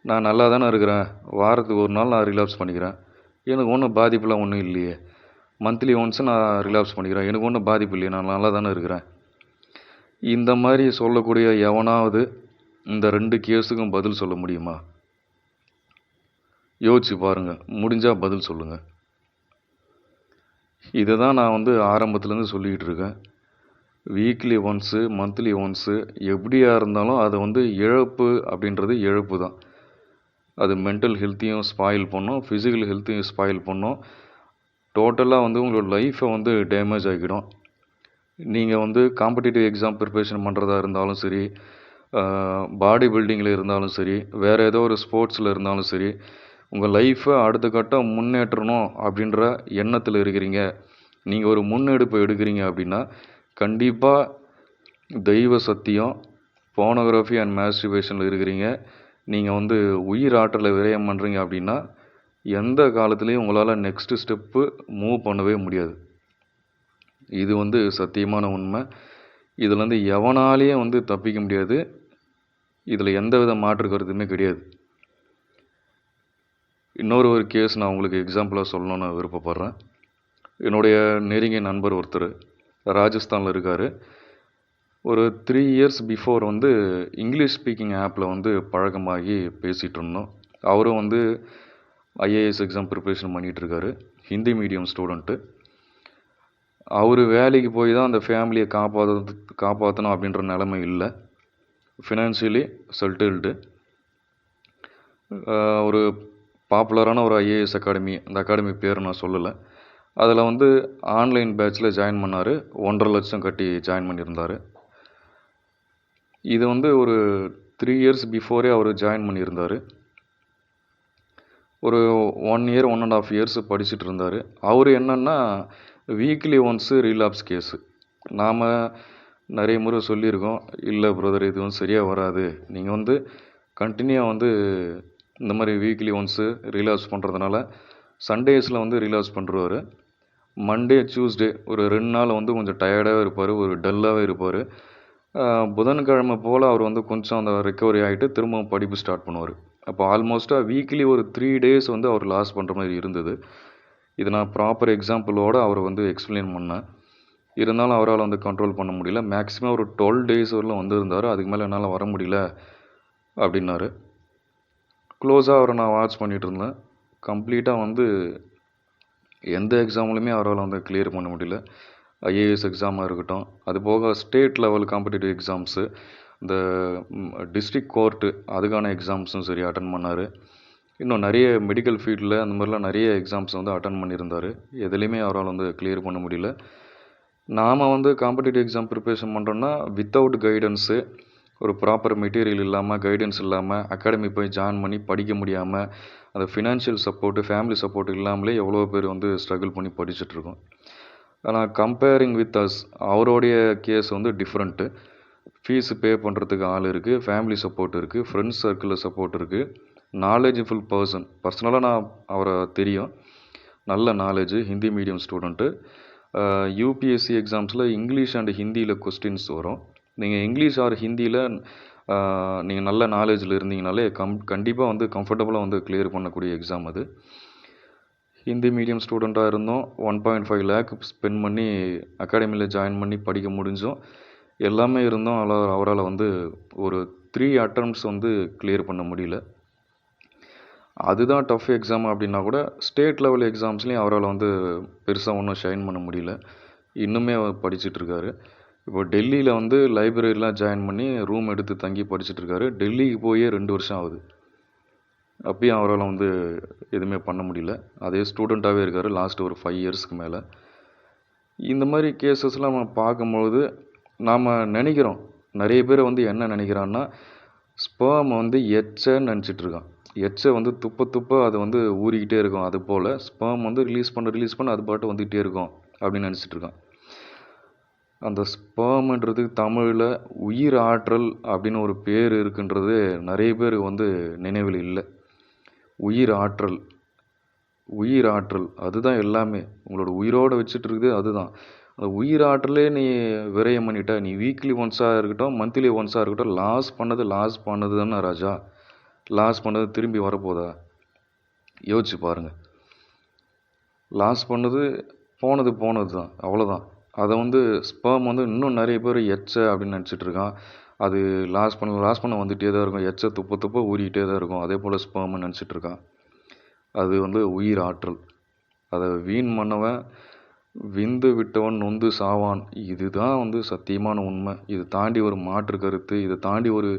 நான் நல்லா தானே இருக்கிறேன், வாரத்துக்கு ஒரு நாள் நான் ரிலாப்ஸ் பண்ணிக்கிறேன், எனக்கு ஒன்றும் பாதிப்புலாம் ஒன்றும் இல்லையே, மந்த்லி ஒன்ஸு நான் ரிலாப்ஸ் பண்ணிக்கிறேன், எனக்கு ஒன்றும் பாதிப்பு இல்லையே, நான் நல்லா தானே இருக்கிறேன். இந்த மாதிரி சொல்லக்கூடிய எவனாவது இந்த 2 கேஸுக்கும் பதில் சொல்ல முடியுமா? யோசிச்சு பாருங்கள், முடிஞ்சால் பதில் சொல்லுங்கள். இதை தான் நான் ஆரம்பத்துலேருந்து சொல்லிக்கிட்டு இருக்கேன். வீக்லி ஒன்ஸு, மந்த்லி ஒன்ஸு, எப்படியா இருந்தாலும் அது இழப்பு அப்படின்றது இழப்பு தான். அது மென்டல் ஹெல்த்தையும் ஸ்பாயில் பண்ணும், ஃபிசிக்கல் ஹெல்த்தையும் ஸ்பாயில் பண்ணும், டோட்டலாக உங்களோட லைஃப்பை டேமேஜ் ஆகிடும். நீங்கள் காம்படிட்டிவ் எக்ஸாம் ப்ரிப்ரேஷன் பண்ணுறதா இருந்தாலும் சரி, பாடி பில்டிங்கில் இருந்தாலும் சரி, வேறு ஏதோ ஒரு ஸ்போர்ட்ஸில் இருந்தாலும் சரி, உங்கள் லைஃப்பை அடுத்த கட்டம் முன்னேற்றணும் அப்படின்ற எண்ணத்தில் இருக்கிறீங்க, நீங்கள் ஒரு முன்னெடுப்பு எடுக்கிறீங்க அப்படின்னா கண்டிப்பாக தெய்வ சத்தியம், போனோகிராஃபி அண்ட் மாஸ்டர்பேஷனில் இருக்கிறீங்க, நீங்கள் உயிர் ஆற்றலை விரயம் பண்ணுறீங்க அப்படின்னா எந்த காலத்துலேயும் உங்களால் நெக்ஸ்ட்டு ஸ்டெப்பு மூவ் பண்ணவே முடியாது. இது சத்தியமான உண்மை. இதில் எவனாலேயும் தப்பிக்க முடியாது. இதில் எந்த வித மாற்று கருத்துமே கிடையாது. இன்னொரு கேஸ் நான் உங்களுக்கு எக்ஸாம்பிளாக சொல்லணும்னு விருப்பப்படுறேன். என்னுடைய நெருங்கிய நண்பர் ஒருத்தர் ராஜஸ்தானில் இருக்கார். ஒரு 3 years பிஃபோர் இங்கிலீஷ் ஸ்பீக்கிங் ஆப்பில் பழக்கமாகி பேசிகிட்டு இருந்தோம். அவரும் ஐஏஎஸ் எக்ஸாம் ப்ரிப்ரேஷன் பண்ணிகிட்ருக்காரு, ஹிந்தி மீடியம் ஸ்டூடெண்ட்டு. அவர் வேலைக்கு போய் தான் அந்த ஃபேமிலியை காப்பாற்றணும் அப்படின்ற நிலைமை இல்லை, ஃபினான்ஷியலி செட்டில்டு. ஒரு பாப்புலரான ஒரு ஐஏஎஸ் அகாடமி, அந்த அகாடமி பேர் நான் சொல்லலை. அதில் வந்து ஆன்லைன் பேட்ச்சில் ஜாயின் பண்ணார். 1.5 லட்சம் கட்டி ஜாயின் பண்ணியிருந்தார். இது வந்து ஒரு 3 இயர்ஸ் பிஃபோரே அவர் ஜாயின் பண்ணியிருந்தார். ஒரு 1 இயர் 1.5 இயர்ஸ் படிச்சுட்டு இருந்தார். அவர் என்னன்னா வீக்லி ஒன்ஸு ரீலாப்ஸ் கேஸு. நாம் நிறைய முறை சொல்லியிருக்கோம், இல்லை பிரதர் இது வந்து சரியாக வராது, நீங்கள் வந்து கண்டினியூவாக வந்து இந்த மாதிரி வீக்லி ஒன்ஸு ரீலாப்ஸ் பண்ணுறதுனால சண்டேஸில் வந்து ரிலாக்ஸ் பண்ணுறவர். மண்டே டியூஸ்டே ஒரு 2 நாள் வந்து கொஞ்சம் டயர்டாகவே இருப்பார், ஒரு டல்லாகவே இருப்பார். புதன்கிழமை போல் அவர் வந்து கொஞ்சம் அந்த ரெக்கவரி ஆகிட்டு திரும்பவும் படிப்பு ஸ்டார்ட் பண்ணுவார். அப்போ ஆல்மோஸ்ட்டாக வீக்லி ஒரு 3 டேஸ் வந்து அவர் லாஸ் பண்ணுற மாதிரி இருந்தது. இது நான் ப்ராப்பர் எக்ஸாம்பிளோடு அவரை வந்து எக்ஸ்பிளைன் பண்ணேன். இருந்தாலும் அவரால் வந்து கண்ட்ரோல் பண்ண முடியல. மேக்ஸிமம் ஒரு 12 டேஸ் வரலாம் வந்திருந்தார். அதுக்கு மேலே என்னால் வர முடியல அப்படின்னாரு. க்ளோஸாக அவரை நான் வாட்ச் பண்ணிகிட்டு இருந்தேன். கம்ப்ளீட்டாக வந்து எந்த எக்ஸாம்லையுமே அவரால் வந்து கிளியர் பண்ண முடியல. ஐஏஎஸ் எக்ஸாமாக இருக்கட்டும், அது போக ஸ்டேட் லெவல் காம்படிட்டிவ் எக்ஸாம்ஸு, இந்த டிஸ்ட்ரிக்ட் கோர்ட்டு அதுக்கான எக்ஸாம்ஸும் சரி அட்டன் பண்ணார். இன்னும் நிறைய மெடிக்கல் ஃபீல்டில் அந்த மாதிரிலாம் நிறைய எக்ஸாம்ஸ் வந்து அட்டன் பண்ணியிருந்தார். எதுலேயுமே அவரால் வந்து கிளியர் பண்ண முடியல. நாம் வந்து காம்படிட்டிவ் எக்ஸாம் ப்ரிப்பரேஷன் பண்ணுறோன்னா வித்தவுட் கைடன்ஸு, ஒரு ப்ராப்பர் மெட்டீரியல் இல்லாமல், கைடன்ஸ் இல்லாமல், அகாடமி போய் ஜாயின் பண்ணி படிக்க முடியாமல், அந்த ஃபினான்ஷியல் சப்போர்ட்டு, ஃபேமிலி சப்போர்ட் இல்லாமலே எவ்வளோ பேர் வந்து ஸ்ட்ரகிள் பண்ணி படிச்சுட்ருக்கோம். ஆனால் கம்பேரிங் வித் அஸ், அவருடைய கேஸ் வந்து டிஃப்ரெண்ட்டு. ஃபீஸு பே பண்ணுறதுக்கு ஆள் இருக்குது, ஃபேமிலி சப்போர்ட் இருக்குது, ஃப்ரெண்ட்ஸ் சர்க்கிளில் சப்போர்ட் இருக்குது, நாலேஜ்ஃபுல் பர்சன். பர்சனலாக நான் அவரை தெரியும், நல்ல knowledge, Hindi medium student. UPSC எக்ஸாம்ஸில் இங்கிலீஷ் அண்ட் ஹிந்தியில் கொஸ்டின்ஸ் வரும். நீங்கள் இங்கிலீஷ் ஆர் ஹிந்தியில் நீங்கள் நல்ல நாலேஜில் இருந்தீங்கனாலே கண்டிப்பாக வந்து கம்ஃபர்டபுளாக வந்து கிளியர் பண்ணக்கூடிய எக்ஸாம் அது. ஹிந்தி மீடியம் ஸ்டூடெண்ட்டாக இருந்தோம், 1.5 lakh ஸ்பெண்ட் பண்ணி அகாடமியில் ஜாயின் பண்ணி படிக்க முடிஞ்சோம். எல்லாமே இருந்தோம். அவரால் வந்து ஒரு 3 attempts வந்து கிளியர் பண்ண முடியல. அதுதான் டஃப் எக்ஸாம் அப்படின்னா கூட ஸ்டேட் லெவல் எக்ஸாம்ஸ்லேயும் அவரால் வந்து பெருசாக ஒன்றும் ஷைன் பண்ண முடியல. இன்னுமே அவர் படிச்சுட்ருக்காரு. இப்போ டெல்லியில் வந்து லைப்ரரிலாம் ஜாயின் பண்ணி ரூம் எடுத்து தங்கி படிச்சுட்ருக்காரு. டெல்லிக்கு போயே 2 வருஷம் ஆகுது. அப்பயும் அவரால் வந்து எதுவுமே பண்ண முடியல. அதே ஸ்டூடெண்ட்டாகவே இருக்கார் லாஸ்ட் ஒரு 5 இயர்ஸ்க்கு மேலே. இந்த மாதிரி கேசஸ்லாம் நம்ம பார்க்கும்பொழுது நாம் நினைக்கிறோம், நிறைய பேர் வந்து என்ன நினைக்கிறான்னா ஸ்பெர்ம் வந்து எச்சன்னு நினச்சிட்ருக்கான். எச்சை வந்து துப்ப அது வந்து ஊறிக்கிட்டே இருக்கும். அது போல் ஸ்பெர்ம் வந்து ரிலீஸ் பண்ண அது பாட்டு வந்துக்கிட்டே இருக்கும் அப்படின்னு நினச்சிட்ருக்கான். அந்த ஸ்பெர்ம்ன்றதுக்கு தமிழில் உயிர் ஆற்றல் அப்படின்னு ஒரு பேர் இருக்குன்றது நிறைய பேர் வந்து நினைவில் இல்லை. உயிர் ஆற்றல் அதுதான் எல்லாமே. உங்களோட உயிரோடு வச்சுட்டு இருக்குது அதுதான். அந்த உயிர் ஆற்றலே நீ விரயம் பண்ணிட்ட. நீ வீக்லி ஒன்ஸாக இருக்கட்டும், மந்த்லி ஒன்ஸாக இருக்கட்டும், லாஸ் பண்ணது தானே ராஜா. லாஸ் பண்ணது திரும்பி வரப்போதா? யோசிச்சு பாருங்கள். லாஸ் பண்ணது போனது தான், அவ்வளோதான். அதை வந்து ஸ்பெர்ம் வந்து இன்னும் நிறைய பேர் எச்சை அப்படின்னு நினச்சிட்டு இருக்கான். அது லாஸ் பண்ண வந்துகிட்டே தான் இருக்கும். எச்சை துப்ப ஊறிக்கிட்டே தான் இருக்கும். அதே போல் ஸ்பெர்ம்னு நினச்சிட்டு இருக்கான். அது வந்து உயிர் ஆற்றல். அதை வீண் பண்ணவன் விந்து விட்டவன் நொந்து சாவான். இதுதான் வந்து சத்தியமான உண்மை. இது தாண்டி ஒரு மாற்று கருத்து, இதை தாண்டி ஒரு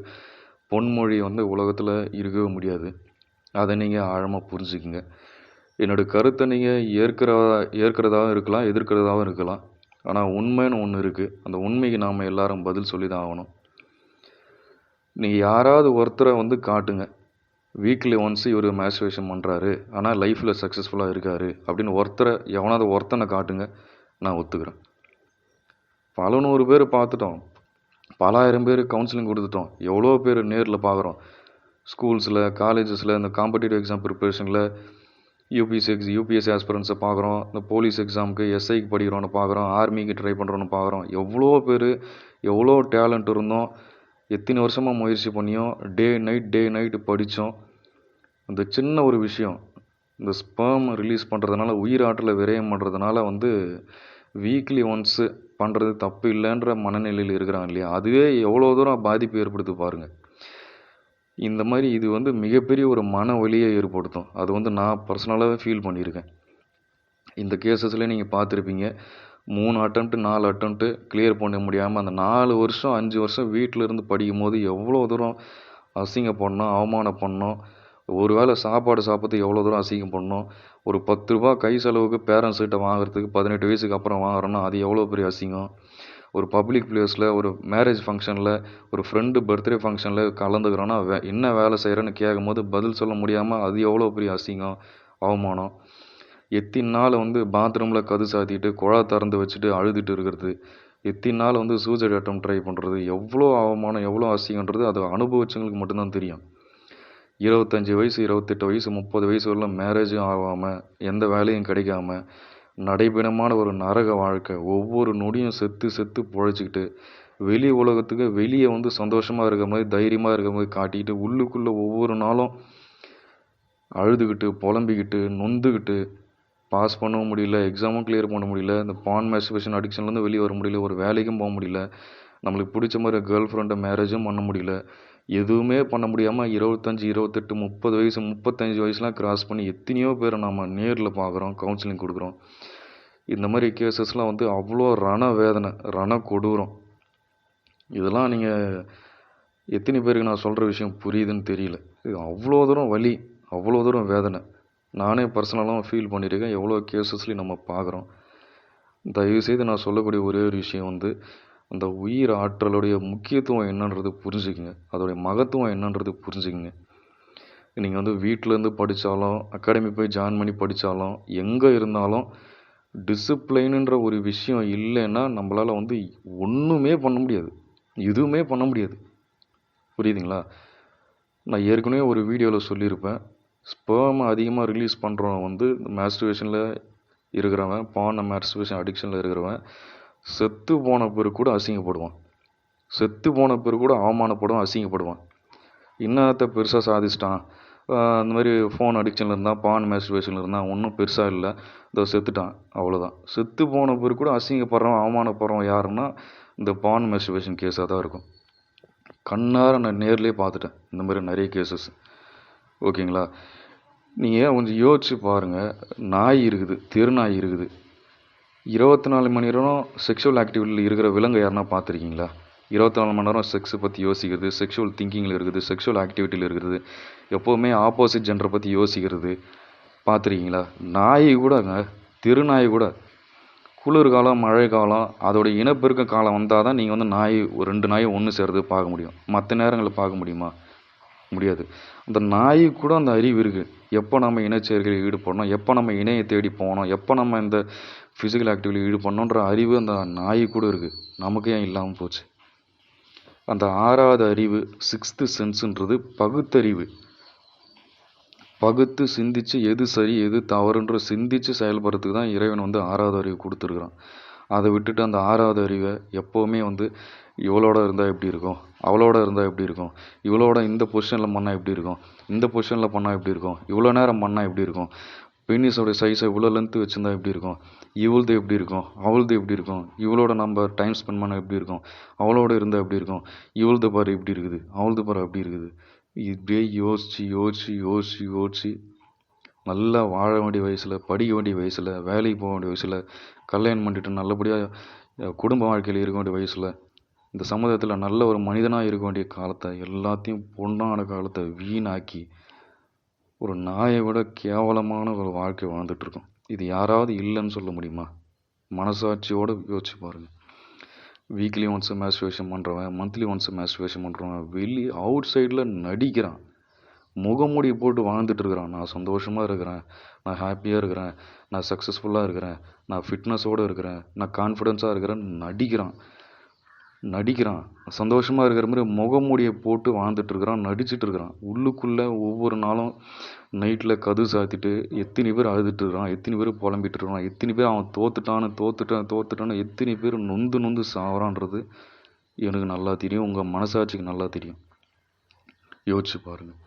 பொன்மொழி வந்து உலகத்தில் இருக்கவே முடியாது. அதை நீங்கள் ஆழமாக புரிஞ்சுக்குங்க. என்னோடய கருத்தை நீங்கள் ஏற்கிறதாகவும் இருக்கலாம், எதிர்க்கிறதாகவும் இருக்கலாம். ஆனால் உண்மைன்னு ஒன்று இருக்குது. அந்த உண்மைக்கு நாம் எல்லாரும் பதில் சொல்லி தான் ஆகணும். நீங்கள் யாராவது ஒருத்தரை வந்து காட்டுங்க, வீக்லி ஒன்ஸ் இவர் மேஸ்டர்பேஷன் பண்ணுறாரு ஆனால் லைஃப்பில் சக்ஸஸ்ஃபுல்லாக இருக்கார் அப்படின்னு எவனாவது ஒருத்தனை காட்டுங்க, நான் ஒத்துக்கிறேன். பல 100 பேர் பார்த்துட்டோம், பல 1000 பேர் கவுன்சிலிங் கொடுத்துட்டோம், எவ்வளோ பேர் நேரில் பார்க்குறோம். ஸ்கூல்ஸில், காலேஜஸில், இந்த காம்படிட்டிவ் எக்ஸாம் ப்ரிப்பரேஷனில் யூபிஎஸ்சி ஆஸ்பிரன்ஸை பார்க்குறோம், இந்த போலீஸ் எக்ஸாமுக்கு எஸ்ஐக்கு படிக்கிறோன்னு பார்க்குறோம், ஆர்மிக்கு ட்ரை பண்ணுறோன்னு பார்க்குறோம். எவ்வளோ பேர் எவ்வளோ டேலண்ட் இருந்தோம், எத்தனை வருஷமாக முயற்சி பண்ணியும் டே நைட் படித்தோம். அந்த சின்ன ஒரு விஷயம், இந்த ஸ்பெர்ம் ரிலீஸ் பண்ணுறதுனால, உயிர் ஆற்றலை விரயம் பண்ணுறதுனால வந்து வீக்லி ஒன்ஸு பண்ணுறது தப்பு இல்லைன்ற மனநிலையில் இருக்கிறாங்க இல்லையா, அதுவே எவ்வளோ தூரம் பாதிப்பு ஏற்படுத்தி பாருங்கள். இந்த மாதிரி இது வந்து மிகப்பெரிய ஒரு மன வலியை ஏற்படுத்தும். அது வந்து நான் பர்சனலாகவே ஃபீல் பண்ணியிருக்கேன். இந்த கேசஸில் நீங்கள் பார்த்துருப்பீங்க, 3 attempt 4 attempt கிளியர் பண்ண முடியாமல் அந்த 4 வருஷம் 5 வருஷம் வீட்டில் இருந்து படிக்கும் போது எவ்வளோ தூரம் அசிங்கப்படணும், அவமானம் பண்ணோம், ஒரு வேளை சாப்பாடு சாப்பிட்றதுக்கு எவ்வளோ தூரம் அசிங்கம் பண்ணணும். ஒரு 10 ரூபா கை செலவுக்கு பேரண்ட்ஸ் கிட்ட வாங்குறதுக்கு 18 வயசுக்கு அப்புறம் வாங்குறோன்னா அது எவ்வளோ பெரிய அசிங்கம். ஒரு பப்ளிக் பிளேஸில் ஒரு மேரேஜ் ஃபங்க்ஷனில் ஒரு ஃப்ரெண்டு பர்த்டே ஃபங்க்ஷனில் கலந்துக்கிறோன்னா என்ன வேலை செய்கிறேன்னு கேட்கும்போது பதில் சொல்ல முடியாமல் அது எவ்வளோ பெரிய அசிங்கம், அவமானம். எத்தனை நாள் பாத்ரூமில் கது சாத்திட்டு குழா திறந்து வச்சுட்டு அழுதுட்டு இருக்கிறது, எத்தனை நாள் சூசைட் அட்டம் ட்ரை பண்ணுறது, எவ்வளோ அவமானம் எவ்வளோ அசிங்கன்றது அது அனுபவிச்சவங்களுக்கு மட்டும்தான் தெரியும். 25 வயசு 28 வயசு 30 வயசு வரலாம் மேரேஜும் ஆகாமல் எந்த வேலையும் கிடைக்காம நடைபெணமான ஒரு நரக வாழ்க்கை. ஒவ்வொரு நொடியும் செத்து செத்து பொழைச்சிக்கிட்டு வெளி உலகத்துக்கு வெளியே சந்தோஷமாக இருக்கிற மாதிரி தைரியமாக இருக்கிற மாதிரி காட்டிக்கிட்டு உள்ளுக்குள்ளே ஒவ்வொரு நாளும் அழுதுகிட்டு புலம்பிக்கிட்டு நொந்துக்கிட்டு பாஸ் பண்ணவும் முடியல, எக்ஸாமும் கிளியர் பண்ண முடியல, இந்த பான் மேஸ்டர்பேஷன் அடிக்ஷன்லேருந்து வெளியே வர முடியல, ஒரு வேலைக்கும் போக முடியல, நம்மளுக்கு பிடிச்ச மாதிரி கேர்ள் ஃப்ரெண்டை மேரேஜும் பண்ண முடியல, எதுவுமே பண்ண முடியாமல் 25 28 30 வயசு 35 வயசுலாம் கிராஸ் பண்ணி எத்தனையோ பேரை நம்ம நேரில் பார்க்குறோம், கவுன்சிலிங் கொடுக்குறோம். இந்த மாதிரி கேசஸ்லாம் அவ்வளோ ரண வேதனை, ரண கொடூரம். இதெல்லாம் நீங்கள் எத்தனை பேருக்கு நான் சொல்கிற விஷயம் புரியுதுன்னு தெரியல. இது அவ்வளோ தூரம் வலி, அவ்வளோ தூரம் வேதனை. நானே பர்சனலாக ஃபீல் பண்ணியிருக்கேன். எவ்வளோ கேசஸ்லையும் நம்ம பார்க்குறோம். தயவுசெய்து நான் சொல்லக்கூடிய ஒரே ஒரு விஷயம் அந்த உயிர் ஆற்றலுடைய முக்கியத்துவம் என்னன்றது புரிஞ்சுக்குங்க, அதோடைய மகத்துவம் என்னன்றது புரிஞ்சுக்குங்க. நீங்கள் வீட்டிலேருந்து படித்தாலும் அகாடமி போய் ஜாயின் பண்ணி படித்தாலும் எங்கே இருந்தாலும் டிசிப்ளைனுன்ற ஒரு விஷயம் இல்லைன்னா நம்மளால் ஒன்றுமே பண்ண முடியாது, எதுவுமே பண்ண முடியாது. புரியுதுங்களா? நான் ஏற்கனவே ஒரு வீடியோவில் சொல்லியிருப்பேன், ஸ்பெர்ம் அதிகமாக ரிலீஸ் பண்ணுறவன் மாஸ்டர்பேஷனில் இருக்கிறவன், பான் மாஸ்டர்பேஷன் அடிக்ஷனில் இருக்கிறவன் செத்து போன பிறகு கூட அசிங்கப்படுவான், செத்து போன பிறகு கூட அவமானப்படுவான், அசிங்கப்படுவான். இன்னத்தை பெருசாக சாதிச்சிட்டான், அந்த மாதிரி ஃபோன் அடிக்ஷனில் இருந்தால் பான் மாஸ்டர்பேஷனில் இருந்தால் ஒன்றும் பெருசாக இல்லை, இதோ செத்துட்டான், அவ்வளோதான். செத்து போன பிறகு கூட அசிங்கப்படுறவன் அவமானப்படுறவன் யாருன்னா இந்த பான் மாஸ்டர்பேஷன் கேஸாக தான் இருக்கும். கண்ணார நான் நேர்லேயே பார்த்துட்டேன் இந்த மாதிரி நிறைய கேசஸ். ஓகேங்களா? நீங்கள் கொஞ்சம் யோசிச்சு பாருங்கள். நாய் இருக்குது, தெருநாய் இருக்குது, 24 மணி நேரம் செக்ஷுவல் ஆக்டிவிட்டியில் இருக்கிற விலங்கு யாருன்னா பார்த்துருக்கீங்களா? 24 மணி நேரம் செக்ஸை பற்றி யோசிக்கிறது, செக்ஷுவல் திங்கிங்கில் இருக்குது, செக்ஷுவல் ஆக்டிவிட்டியில் இருக்குது, எப்போவுமே ஆப்போசிட் ஜெண்டரை பற்றி யோசிக்கிறது பார்த்துருக்கீங்களா? நாய் கூடங்க, தெருநாய் கூட குளிர்காலம் மழை காலம் அதோடைய இனப்பெருக்க காலம் வந்தால் தான் நீங்கள் நாய் ஒரு 2 நாயை ஒன்று சேர்றது பார்க்க முடியும். மற்ற நேரங்களில் பார்க்க முடியுமா? முடியாது. அந்த நாய் கூட அந்த அறிவு இருக்குது, எப்போ நம்ம இனச்சேர்க்கையில் ஈடுபடணும், எப்போ நம்ம இணையை தேடி போகணும், எப்போ நம்ம இந்த ஃபிசிக்கல் ஆக்டிவிட்டியில் ஈடுபடணுன்ற அறிவு அந்த நாய் கூட இருக்குது. நமக்கு ஏன் இல்லாமல் போச்சு? அந்த 6வது அறிவு, 6th சென்ஸுன்றது பகுத்தறிவு. பகுத்து சிந்திச்சு எது சரி எது தவறுன்ற சிந்திச்சு செயல்படுறதுக்கு தான் இறைவன் 6வது அறிவு கொடுத்துருக்குறான். அதை விட்டுட்டு அந்த 6வது அறிவை எப்போவுமே இவளோட இருந்தால் எப்படி இருக்கும், அவளோட இருந்தால் எப்படி இருக்கும், இவளோட இந்த பொசிஷனில் பண்ணால் எப்படி இருக்கும், இந்த பொசிஷனில் பண்ணால் எப்படி இருக்கும், இவ்வளோ நேரம் பண்ணால் எப்படி இருக்கும், பெனிஸோடைய சைஸை இவ்வளோ லென்த்து வச்சுருந்தா எப்படி இருக்கும், இவளது எப்படி இருக்கும், அவளது எப்படி இருக்கும், இவளோட நம்ம டைம் ஸ்பெண்ட் பண்ண எப்படி இருக்கும், அவளோட இருந்தால் எப்படி இருக்கும், இவளது பாரு இப்படி இருக்குது, அவளது பாரு அப்படி இருக்குது. இப்படியே யோசித்து யோசித்து யோசித்து யோசித்து நல்லா வாழ வேண்டிய வயசில், படிக்க வேண்டிய வயசில், வேலைக்கு போக வேண்டிய வயசில், கல்யாணம் பண்ணிட்டு நல்லபடியாக குடும்ப வாழ்க்கையில் இருக்க வேண்டிய வயசில், இந்த சமுதாயத்தில் நல்ல ஒரு மனிதனாக இருக்க வேண்டிய காலத்தை எல்லாத்தையும் பொண்ணான காலத்தை வீணாக்கி ஒரு நாயை விட கேவலமான ஒரு வாழ்க்கை வாழ்ந்துட்டுருக்கோம். இது யாராவது இல்லைன்னு சொல்ல முடியுமா? மனசாட்சியோடு யோசிச்சு பாருங்கள். வீக்லி ஒன்ஸ் மாஸ்டர்பேஷன் பண்ணுறவன், மந்த்லி ஒன்ஸ் மாஸ்டர்பேஷன் பண்ணுறவன் அவுட் சைடில் நடிக்கிறான், முகமூடி போட்டு வாழ்ந்துட்டு இருக்கிறான். நான் சந்தோஷமாக இருக்கிறேன், நான் ஹாப்பியாக இருக்கிறேன், நான் சக்ஸஸ்ஃபுல்லாக இருக்கிறேன், நான் ஃபிட்னஸோடு இருக்கிறேன், நான் கான்ஃபிடென்ஸாக இருக்கிறேன்னு நடிக்கிறான். சந்தோஷமாக இருக்கிற மாதிரி முகமூடியை போட்டு வாழ்ந்துட்டுருக்கிறான், நடிச்சிட்டு இருக்கிறான். உள்ளுக்குள்ளே ஒவ்வொரு நாளும் நைட்டில் கது சாத்திட்டு எத்தனை பேர் அழுதுட்டு இருக்கிறான், எத்தனை பேர் புலம்பிட்டு இருக்கிறான், எத்தனை பேர் அவன் தோத்துட்டான்னு எத்தனை பேர் நொந்து சாவறான்றது எனக்கு நல்லா தெரியும், உங்கள் மனசாட்சிக்கு நல்லா தெரியும். யோசிச்சு பாருங்கள்.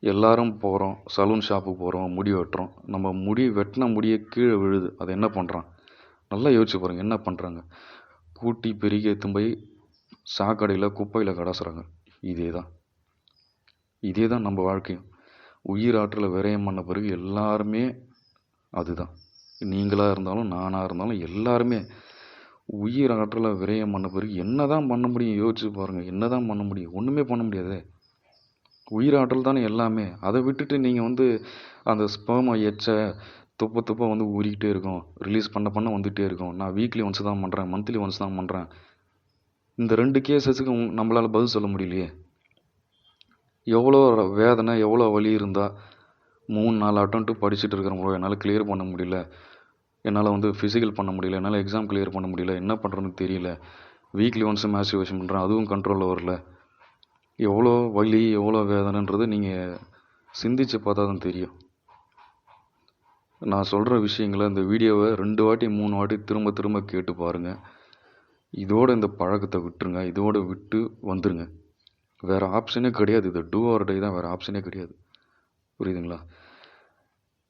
எல்லாரும் போகிறோம், சலூன் ஷாப்புக்கு போகிறோம், முடி வெட்டுறோம், நம்ம வெட்டின முடியை கீழே விழுது, அதை என்ன பண்ணுறான்? நல்லா யோசிச்சு பாருங்கள், என்ன பண்ணுறாங்க? கூட்டி பெருகி எடுத்துன்னு போய் சாக்கடையில் குப்பையில் கடாசுறாங்க. இதே தான் நம்ம வாழ்க்கையும். உயிர் ஆற்றலை விரயம் பண்ண பிறகு எல்லாருமே அதுதான். நீங்களாக இருந்தாலும் நானாக இருந்தாலும் எல்லாருமே உயிர் ஆற்றலை விரயம் பண்ண பிறகு என்ன தான் பண்ண முடியும்? யோசிச்சு பாருங்கள், என்ன தான் பண்ண முடியும்? ஒன்றுமே பண்ண முடியாதே. உயிராற்றல் தானே எல்லாமே. அதை விட்டுட்டு நீங்கள் வந்து அந்த ஸ்பெர்மை துப்ப துப்ப வந்து ஊறிக்கிட்டே இருக்கும், ரிலீஸ் பண்ண வந்துகிட்டே இருக்கும். நான் வீக்லி ஒன்ஸ் தான் பண்ணுறேன், மந்த்லி ஒன்ஸ் தான் பண்ணுறேன். இந்த 2 கேசஸுக்கு நம்மளால் பதில் சொல்ல முடியலையே. எவ்வளோ வேதனை, எவ்வளோ வலி இருந்தால் 3-4 அட்டம்ப்ட்டு படிச்சுட்டு இருக்கிற என்னால் கிளியர் பண்ண முடியல, என்னால் வந்து ஃபிசிக்கல் பண்ண முடியல, என்னால் எக்ஸாம் கிளியர் பண்ண முடியல, என்ன பண்ணுறதுன்னு தெரியல. வீக்லி ஒன்ஸ் மேஸ்டிவேஷன் பண்ணுறேன், அதுவும் கண்ட்ரோலில் வரல. எவ்வளோ வலி, எவ்வளோ வேதனைன்றது நீங்கள் சிந்திச்சு பார்த்தா தான் தெரியும். நான் சொல்கிற விஷயங்களை இந்த வீடியோவை 2 வாட்டி 3 வாட்டி திரும்ப திரும்ப கேட்டு பாருங்கள். இதோட இந்த பழக்கத்தை விட்டுருங்க, இதோட விட்டு வந்துருங்க. வேறு ஆப்ஷனே கிடையாது. இது டூ ஆர் டை தான், வேறு ஆப்ஷனே கிடையாது. புரியுதுங்களா?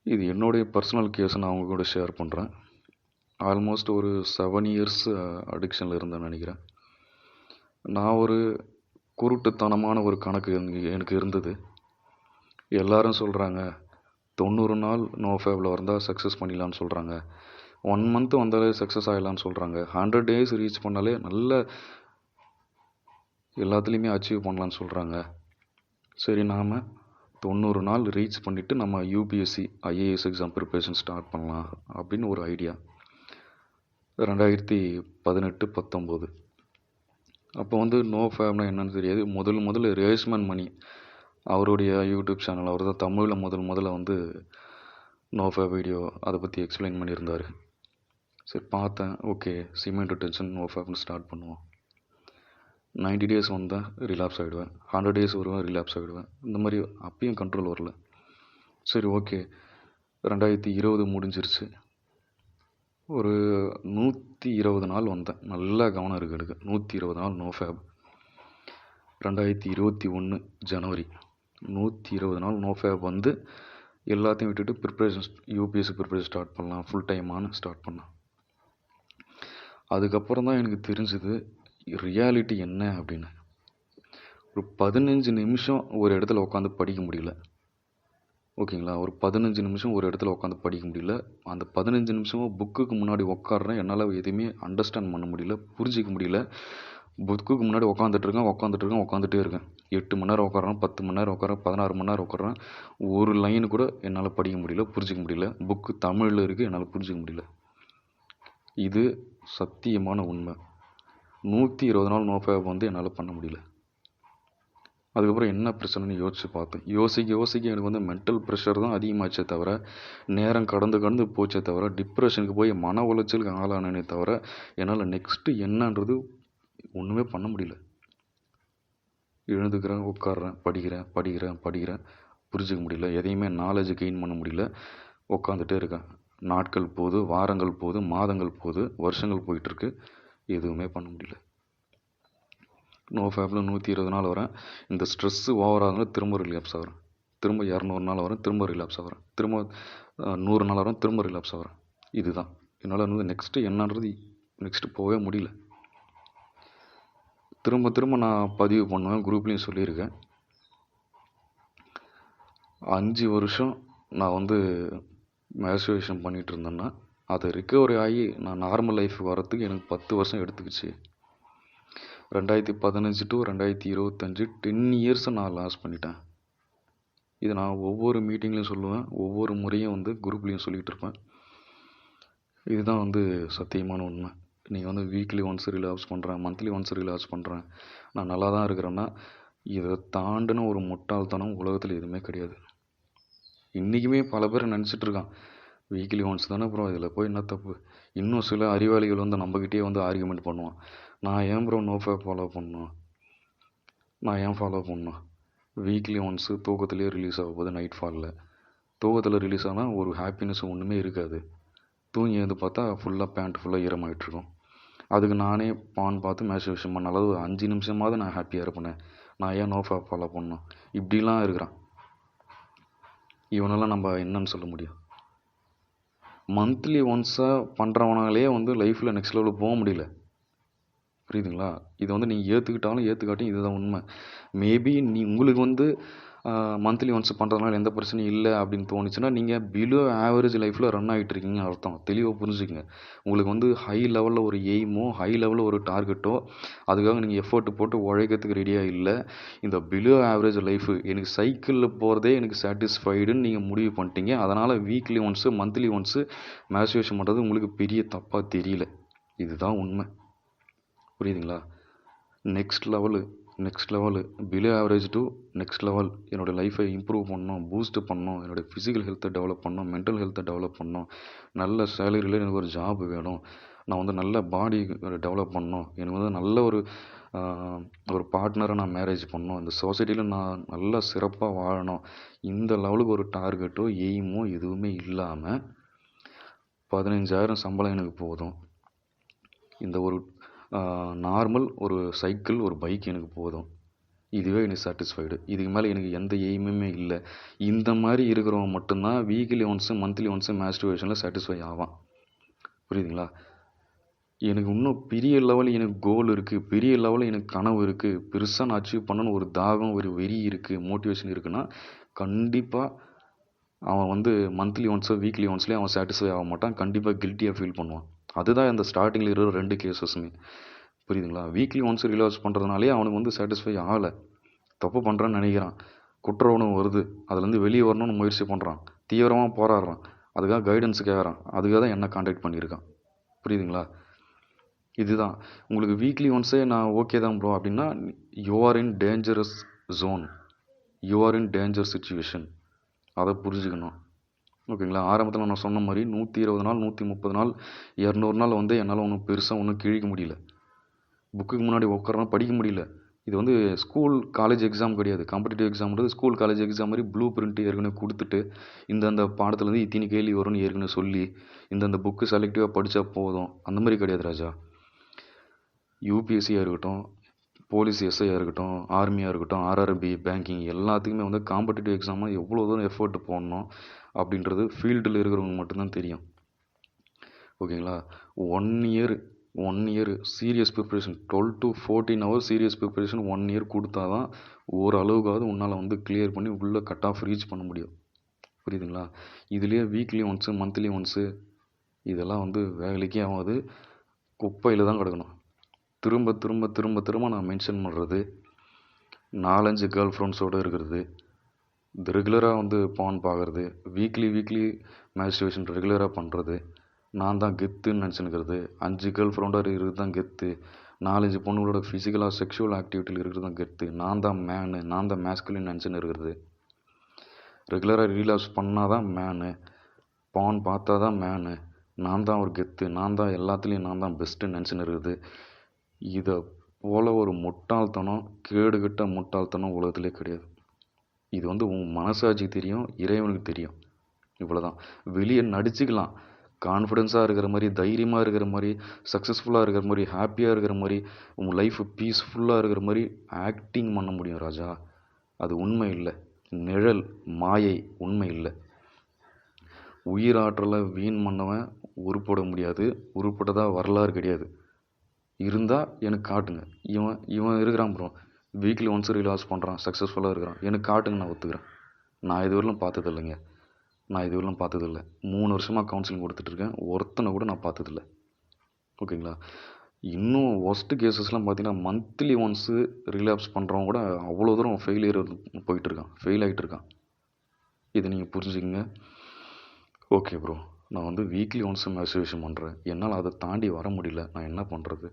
இது என்னுடைய பர்சனல் கேஸை நான் அவங்க கூட ஷேர் பண்ணுறேன். ஆல்மோஸ்ட் ஒரு 7 இயர்ஸ் அடிக்ஷனில் இருந்தேன்னு நினைக்கிறேன். நான் ஒரு குருட்டுத்தனமான ஒரு கணக்கு எனக்கு இருந்தது. எல்லாரும் சொல்கிறாங்க 90 நாள் நோ ஃபேபில் வந்தால் சக்ஸஸ் பண்ணிடலான்னு சொல்கிறாங்க, 1 மந்த் வந்தாலே சக்ஸஸ் ஆகிடலான்னு சொல்கிறாங்க, 100 டேஸ் ரீச் பண்ணாலே நல்ல எல்லாத்துலேயுமே அச்சீவ் பண்ணலான்னு சொல்கிறாங்க. சரி, நாம் 90 நாள் ரீச் பண்ணிவிட்டு நம்ம UPSC IAS exam preparation start பண்ணலாம் அப்படின்னு ஒரு ஐடியா. 2018-19 அப்போ வந்து நோ ஃபேப்னா என்னன்னு தெரியாது. முதல்ல ரேஷ்மன் மணி அவருடைய யூடியூப் சேனல், அவர் தான் தமிழில் முதல்ல வந்து நோ ஃபேப் வீடியோ அதை பற்றி எக்ஸ்பிளைன் பண்ணியிருந்தார். சரி பார்த்தேன், ஓகே சிமெண்ட் டென்ஷன் நோ ஃபேப்னு ஸ்டார்ட் பண்ணுவோம். 90 டேஸ் வந்தால் ரிலாப்ஸ் ஆகிடுவேன், 100 டேஸ் வருவேன், ரிலாப்ஸ் ஆகிடுவேன். இந்த மாதிரி அப்பயும் கண்ட்ரோல் வரல. சரி ஓகே, 2020 முடிஞ்சிருச்சு. ஒரு 120 நாள் வந்தேன். நல்லா கவனம் இருக்குது எனக்கு. 120 நாள் நோ ஃபேப். 2021 ஜனவரி 120 நாள் நோ ஃபேப் வந்து எல்லாத்தையும் விட்டுட்டு ப்ரிப்பரேஷன் யூபிஎஸ்சி ப்ரிப்பரேஷன் ஸ்டார்ட் பண்ணலாம், ஃபுல் டைமான ஸ்டார்ட் பண்ணேன். அதுக்கப்புறம் தான் எனக்கு தெரிஞ்சுது ரியாலிட்டி என்ன அப்படின்னு. ஒரு 15 நிமிஷம் ஒரு இடத்துல உட்காந்து படிக்க முடியல. ஓகேங்களா? ஒரு 15 நிமிஷம் ஒரு இடத்துல உட்காந்து படிக்க முடியல. அந்த 15 நிமிஷமும் புக்குக்கு முன்னாடி உட்காடுறேன், என்னால் எதுவுமே அண்டர்ஸ்டாண்ட் பண்ண முடியல, புரிஞ்சிக்க முடியல. புக்குக்கு முன்னாடி உட்காந்துட்டே இருக்கேன். 8 மணி நேரம் உட்காறேன், 10 மணி நேரம் உட்காறேன், 16 மணி நேரம் உட்காறேன். ஒரு லைன் கூட என்னால் படிக்க முடியல, புரிஞ்சிக்க முடியல. புக்கு தமிழில் இருக்குது, என்னால் புரிஞ்சிக்க முடியல. இது சத்தியமான உண்மை. 120 நாள் நோ ஃபேப் வந்து என்னால் பண்ண முடியல. அதுக்கப்புறம் என்ன பிரச்சனைன்னு யோசித்து பார்த்தேன். யோசிக்க எனக்கு வந்து மென்டல் ப்ரெஷர் தான் அதிகமாச்சே தவிர, நேரம் கடந்து போச்சே தவிர, டிப்ரெஷனுக்கு போய் மன உளைச்சலுக்கு ஆளானே தவிர, என்னால் நெக்ஸ்ட்டு என்னன்றது ஒன்றுமே பண்ண முடியல. எழுந்துக்கிறேன், உட்காடுறேன், படிக்கிறேன், புரிஞ்சிக்க முடியல. எதையுமே நாலேஜ் கெயின் பண்ண முடியல. உட்காந்துட்டே இருக்கேன். நாட்கள் போகுது, வாரங்கள் போகுது, மாதங்கள் போகுது, வருஷங்கள் போயிட்டுருக்கு. எதுவுமே பண்ண முடியல. நோ ஃபேப்பில் 120 நாள் வரேன். இந்த ஸ்ட்ரெஸ்ஸு ஓவராக திரும்ப ரிலாப்ஸ் ஆகிறேன். திரும்ப 200 நாள் வரேன், திரும்ப ரிலாப்ஸ் ஆகிறேன். திரும்ப 100 நாள் வரேன், திரும்ப ரிலாப்ஸ் ஆகிறேன். இதுதான் என்னால் வந்து நெக்ஸ்ட்டு என்னன்றது நெக்ஸ்ட்டு போகவே முடியல. திரும்ப நான் பதிவு பண்ணுவேன், குரூப்லேயும் சொல்லியிருக்கேன். 5 வருஷம் நான் வந்து மேஸ்டர்வேஷன் பண்ணிகிட்டு இருந்தேன்னா, அதை ரிக்கவரி ஆகி நான் நார்மல் லைஃப் வரத்துக்கு எனக்கு 10 வருஷம் எடுத்துக்கிச்சு. 2015 to 2025 10 இயர்ஸை நான் லாஸ் பண்ணிட்டேன். இது நான் ஒவ்வொரு மீட்டிங்லையும் சொல்லுவேன், ஒவ்வொரு முறையும் வந்து குரூப்லேயும் சொல்லிகிட்டு இருப்பேன். இதுதான் வந்து சத்தியமான உண்மை. நீங்கள் வந்து வீக்லி ஒன்ஸ் ரிலாப்ஸ் பண்ணுறேன், மந்த்லி ஒன்ஸ் ரிலாப்ஸ் பண்ணுறேன், நான் நல்லா தான் இருக்கிறேன்னா, இதை தாண்டின ஒரு முட்டாள்தனம் உலகத்தில் எதுவுமே கிடையாது. இன்றைக்குமே பல பேர் நினச்சிட்ருக்கான், வீக்லி ஒன்ஸ் தானே ப்ரோ, இதில் போய் என்ன தப்பு. இன்னும் சில அறிவாளிகள் வந்து நம்மக்கிட்டே வந்து ஆர்கியூமெண்ட் பண்ணுவான், நான் ஏன் ப்ரோ நோ ஃபேப் ஃபாலோ பண்ணணும், நான் ஏன் ஃபாலோ பண்ணணும். வீக்லி ஒன்ஸு தூக்கத்துலேயே ரிலீஸ் ஆக போகுது. நைட் ஃபாலில் தூக்கத்தில் ரிலீஸ் ஆனால் ஒரு ஹாப்பினஸ் ஒன்றுமே இருக்காது. தூங்கி வந்து பார்த்தா பேண்ட் ஃபுல்லாக ஈரமாகிட்ருக்கும். அதுக்கு நானே பான் பார்த்து மேஸ்டர்வேஷன் பண்ண அளவு 5 நிமிஷமாவது நான் ஹாப்பியாக இருப்பேன். நான் ஏன் நோ ஃபேப் ஃபாலோ பண்ணணும். இப்படிலாம் இருக்கிறான். இவனெல்லாம் நம்ம என்னன்னு சொல்ல முடியும். மந்த்லி ஒன்ஸாக பண்ணுறவனாலே வந்து லைஃப்பில் நெக்ஸ்ட் லெவலுக்கு போக முடியல. புரியுதுங்களா? இதை வந்து நீங்கள் ஏற்றுக்கிட்டாலும் ஏற்றுக்காட்டியும் இதுதான் உண்மை. மேபி உங்களுக்கு வந்து மந்த்லி ஒன்ஸ் பண்ணுறதுனால எந்த பிரச்சனையும் இல்லை அப்படின்னு தோணுச்சுன்னா நீங்கள் பிலோ ஆவரேஜ் லைஃப்பில் ரன் ஆகிட்டு இருக்கீங்கன்னு அர்த்தம். தெளிவாக புரிஞ்சுக்கங்க. உங்களுக்கு வந்து ஹை லெவலில் ஒரு எய்மோ ஹை லெவலில் ஒரு டார்கெட்டோ அதுக்காக நீங்கள் எஃபர்ட் போட்டு உழைக்கிறதுக்கு ரெடியாக இல்லை. இந்த பிலோ ஆவரேஜ் லைஃபு எனக்கு சைக்கிளில் போகிறதே எனக்கு சாட்டிஸ்ஃபைடுன்னு நீங்கள் முடிவு பண்ணிட்டீங்க. அதனால் weekly once monthly once masturbation பண்ணுறது உங்களுக்கு பெரிய தப்பாக தெரியல. இதுதான் உண்மை. புரியுதுங்களா? Next level below average to next level. என்னோடய லைஃப்பை இம்ப்ரூவ் பண்ணணும், பூஸ்ட் பண்ணணும், என்னோடய ஃபிசிக்கல் ஹெல்த்தை டெவலப் பண்ணணும், மென்டல் ஹெல்த்தை டெவலப் பண்ணணும், நல்ல சேலரியில் எனக்கு ஒரு ஜாப் வேணும், நான் வந்து நல்ல பாடி டெவலப் பண்ணணும், எனக்கு வந்து நல்ல ஒரு பார்ட்னரை நான் மேரேஜ் பண்ணணும், இந்த சொசைட்டியில் நான் நல்லா சிறப்பாக வாழணும். இந்த லெவலுக்கு ஒரு டார்கெட்டோ எய்மோ எதுவுமே இல்லாமல் 15,000 சம்பளம் எனக்கு போதும், இந்த ஒரு நார்மல் ஒரு சைக்கிள் ஒரு பைக் எனக்கு போதும், இதுவே எனக்கு சாட்டிஸ்ஃபைடு, இதுக்கு மேலே எனக்கு எந்த எய்முமே இல்லை. இந்த மாதிரி இருக்கிறவங்க மட்டும்தான் வீக்லி ஒன்ஸு மந்த்லி ஒன்ஸு மாஸ்டர்பேஷனில் சாட்டிஸ்ஃபை ஆவான். புரியுதுங்களா? எனக்கு இன்னும் பெரிய லெவலில் எனக்கு கோல் இருக்குது, பெரிய லெவலில் எனக்கு கனவு இருக்குது, பெருசாக நான் அச்சீவ் பண்ணணும்னு ஒரு தாகம் ஒரு வெறி இருக்குது, மோட்டிவேஷன் இருக்குன்னா கண்டிப்பாக அவன் வந்து மந்த்லி ஒன்ஸோ வீக்லி ஒன்ஸ்லேயே அவன் சாட்டிஸ்ஃபை ஆக மாட்டான். கண்டிப்பாக கில்ட்டியாக ஃபீல் பண்ணுவான். அதுதான் இந்த ஸ்டார்டிங்கில் இருக்கிற 2 கேஸஸுமே. புரியுதுங்களா? வீக்லி ஒன்ஸ் ரிலாக்ஸ் பண்ணுறதுனாலே அவனுக்கு வந்து சாட்டிஸ்ஃபை ஆகலை, தப்பு பண்ணுறான்னு நினைக்கிறான், குற்ற உணவு வருது, அதுலேருந்து வெளியே வரணும்னு முயற்சி பண்ணுறான், தீவிரமாக போராடுறான், அதுக்காக கைடன்ஸ் கேட்குறான், அதுக்காக தான் என்ன கான்டாக்ட் பண்ணியிருக்கான். புரியுதுங்களா? இதுதான் உங்களுக்கு வீக்லி ஒன்ஸே நான் ஓகே தான் ப்ரோ அப்படின்னா you are in dangerous zone, you are in danger situation. அதை புரிஞ்சுக்கணும். ஓகேங்களா? ஆரம்பத்தில் நான் சொன்ன மாதிரி 120 நாள் 130 நாள் 200 நாள் வந்து என்னால் ஒன்றும் பெருசாக ஒன்றும் கிழிக்க முடியல, புக்குக்கு முன்னாடி உட்காரனா படிக்க முடியல. இது வந்து ஸ்கூல் காலேஜ் எக்ஸாம் கிடையாது. காம்படிட்டிவ் எக்ஸாம்ன்றது ஸ்கூல் காலேஜ் எக்ஸாம் மாதிரி ப்ளூ பிரிண்ட் ஏற்கனவே கொடுத்துட்டு இந்தந்த பாடத்துலேருந்து இத்தனை கேள்வி வரும்னு ஏற்கனவே சொல்லி இந்தந்த புக்கு செலக்டிவாக படித்தா போதும் அந்த மாதிரி கிடையாது ராஜா. யூபிஎஸ்சியாக இருக்கட்டும், போலீஸ் எஸ்ஐயாக இருக்கட்டும், ஆர்மியாக இருக்கட்டும், ஆர்ஆர்பி, பேங்கிங் எல்லாத்துக்குமே வந்து காம்படிட்டிவ் எக்ஸாமாக எவ்வளோ தூரம் எஃபர்ட் போடணும் அப்படின்றது ஃபீல்டில் இருக்கிறவங்க மட்டும்தான் தெரியும். ஓகேங்களா? 1 year serious preparation, 12 to 14 hours serious preparation 1 year கொடுத்தா தான் ஓரளவுக்காவது உன்னால் வந்து கிளியர் பண்ணி உள்ளே கட் ஆஃப் ரீச் பண்ண முடியும். புரியுதுங்களா? இதுலேயே வீக்லி ஒன்ஸு மந்த்லி ஒன்ஸு இதெல்லாம் வந்து வேலைக்கே ஆகாது, குப்பையில் தான் கிடக்கணும். திரும்ப திரும்ப திரும்ப திரும்ப நான் மென்ஷன் பண்ணுறது 4-5 கேர்ள் ஃப்ரெண்ட்ஸோடு இருக்கிறது, ரெகுலராக வந்து பான் பார்க்குறது, வீக்லி மேஸ்டர்பேஷன் ரெகுலராக பண்ணுறது, நான் தான் கெத்துன்னு நினச்சினுக்கிறது, 5 கேர்ள் ஃப்ரெண்டாக இருக்கிறது தான் கெத்து, 4-5 பொண்ணுகளோட ஃபிசிக்கலாக செக்ஷுவல் ஆக்டிவிட்டியில் இருக்கிறது தான் கெத்து, நான் தான் மேனு, நான் தான் மேஸ்குலின் நினச்சின்னு இருக்கிறது, ரெகுலராக ரீலாப்ஸ் பண்ணால் தான் மேனு, பான் பார்த்தா தான் மேனு, நான் தான் ஒரு கெத்து, நான் தான் எல்லாத்துலேயும் நான் தான் பெஸ்ட்டுன்னு நினச்சின்னு இருக்குது. இதை போல் ஒரு முட்டாள்தனம், கேடுகட்ட முட்டாள்தனம் உலகத்திலே கிடையாது. இது வந்து உன் மனசாட்சி தெரியும், இறைவனுக்கு தெரியும். இவ்வளோதான். வெளியே நடிச்சுக்கலாம், கான்ஃபிடென்ஸாக இருக்கிற மாதிரி, தைரியமாக இருக்கிற மாதிரி, சக்ஸஸ்ஃபுல்லாக இருக்கிற மாதிரி, ஹாப்பியாக இருக்கிற மாதிரி, உங்கள் லைஃப் பீஸ்ஃபுல்லாக இருக்கிற மாதிரி ஆக்டிங் பண்ண முடியும் ராஜா. அது உண்மை இல்லை, நிழல், மாயை, உண்மை இல்லை. உயிராற்றலை வீண் பண்ணவன் உருப்பட முடியாது, உருப்பட்டதாக வரலாறு கிடையாது. இருந்தால் எனக்கு காட்டுங்க. இவன் இருக்கிறான் ப்ரோ, வீக்லி ஒன்ஸ் ரிலாக்ஸ் பண்ணுறான், சக்ஸஸ்ஃபுல்லாக இருக்கிறான், எனக்கு காட்டுங்க, நான் ஒத்துக்கிறேன். நான் இதுவரையிலும் பார்த்ததில்லைங்க, நான் இதுவரையிலும் பார்த்ததில்லை. 3 வருஷமாக கவுன்சிலிங் கொடுத்துட்ருக்கேன், ஒருத்தனை கூட நான் பார்த்ததில்லை. ஓகேங்களா? இன்னும் ஒஸ்ட்டு கேசஸ்லாம் பார்த்தீங்கன்னா மந்த்லி ஒன்ஸு ரிலாப்ஸ் பண்ணுறவங்க கூட அவ்வளோ தூரம் ஃபெயில் ஆகிட்டு இருக்கான். இதை நீங்கள் புரிஞ்சுக்கங்க. ஓகே ப்ரோ, நான் வந்து வீக்லி ஒன்ஸ் மேஸ்டர்பேஷன் பண்ணுறேன், என்னால் அதை தாண்டி வர முடியல, நான் என்ன பண்ணுறது?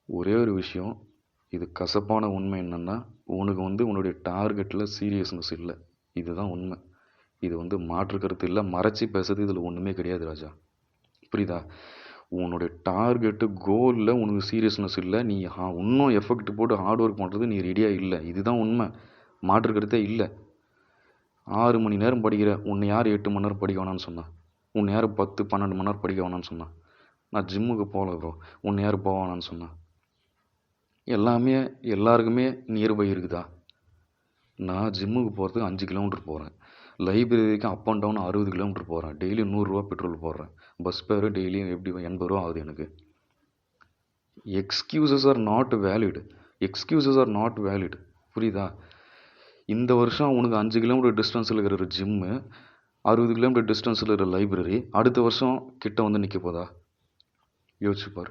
ஒரே ஒரு விஷயம், இது கசப்பான உண்மை என்னென்னா, உனக்கு வந்து உன்னுடைய டார்கெட்டில் சீரியஸ்னஸ் இல்லை. இதுதான் உண்மை. இது வந்து மாற்று கருத்து இல்லை, மறைச்சி பேசுறது இதில் ஒன்றுமே கிடையாது ராஜா. புரியுதா? உன்னுடைய டார்கெட்டு கோலில் உனக்கு சீரியஸ்னஸ் இல்லை, நீ இன்னும் எஃபெக்ட் போட்டு ஹார்ட் ஒர்க் பண்ணுறது நீ ரெடியாக இல்லை. இதுதான் உண்மை, மாற்று கருத்தே இல்லை. 6 மணி நேரம் படிக்கிற உன்னை யார் 8 மணி நேரம் படிக்க வேணான்னு சொன்னான்? உன்னை யார் 10-12 மணி நேரம் படிக்க வேணான்னு சொன்னான்? நான் ஜிம்முக்கு போகல ப்ரோ, உன்னை யார் போக வேணான்னு சொன்னான்? எல்லாமே எல்லாருக்குமே நியர்பை இருக்குதா? நான் ஜிம்முக்கு போகிறதுக்கு 5 கிலோமீட்டர் போகிறேன், லைப்ரரிக்கு அப் அண்ட் டவுன் 60 கிலோமீட்டர் போகிறேன், டெய்லி 100 ரூபா பெட்ரோல் போடுறேன், பஸ் பேர் டெய்லியும் எப்படி 80 ரூபா ஆகுது எனக்கு. Excuses are not valid. புரியுதா? இந்த வருஷம் உனக்கு 5 கிலோமீட்டர் டிஸ்டன்ஸில் இருக்கிற ஜிம்மு, 60 கிலோமீட்டர் டிஸ்டன்ஸில் இருக்கிற லைப்ரரி அடுத்த வருஷம் கிட்ட வந்து நிற்க போதா? யோசிச்சுப்பார்.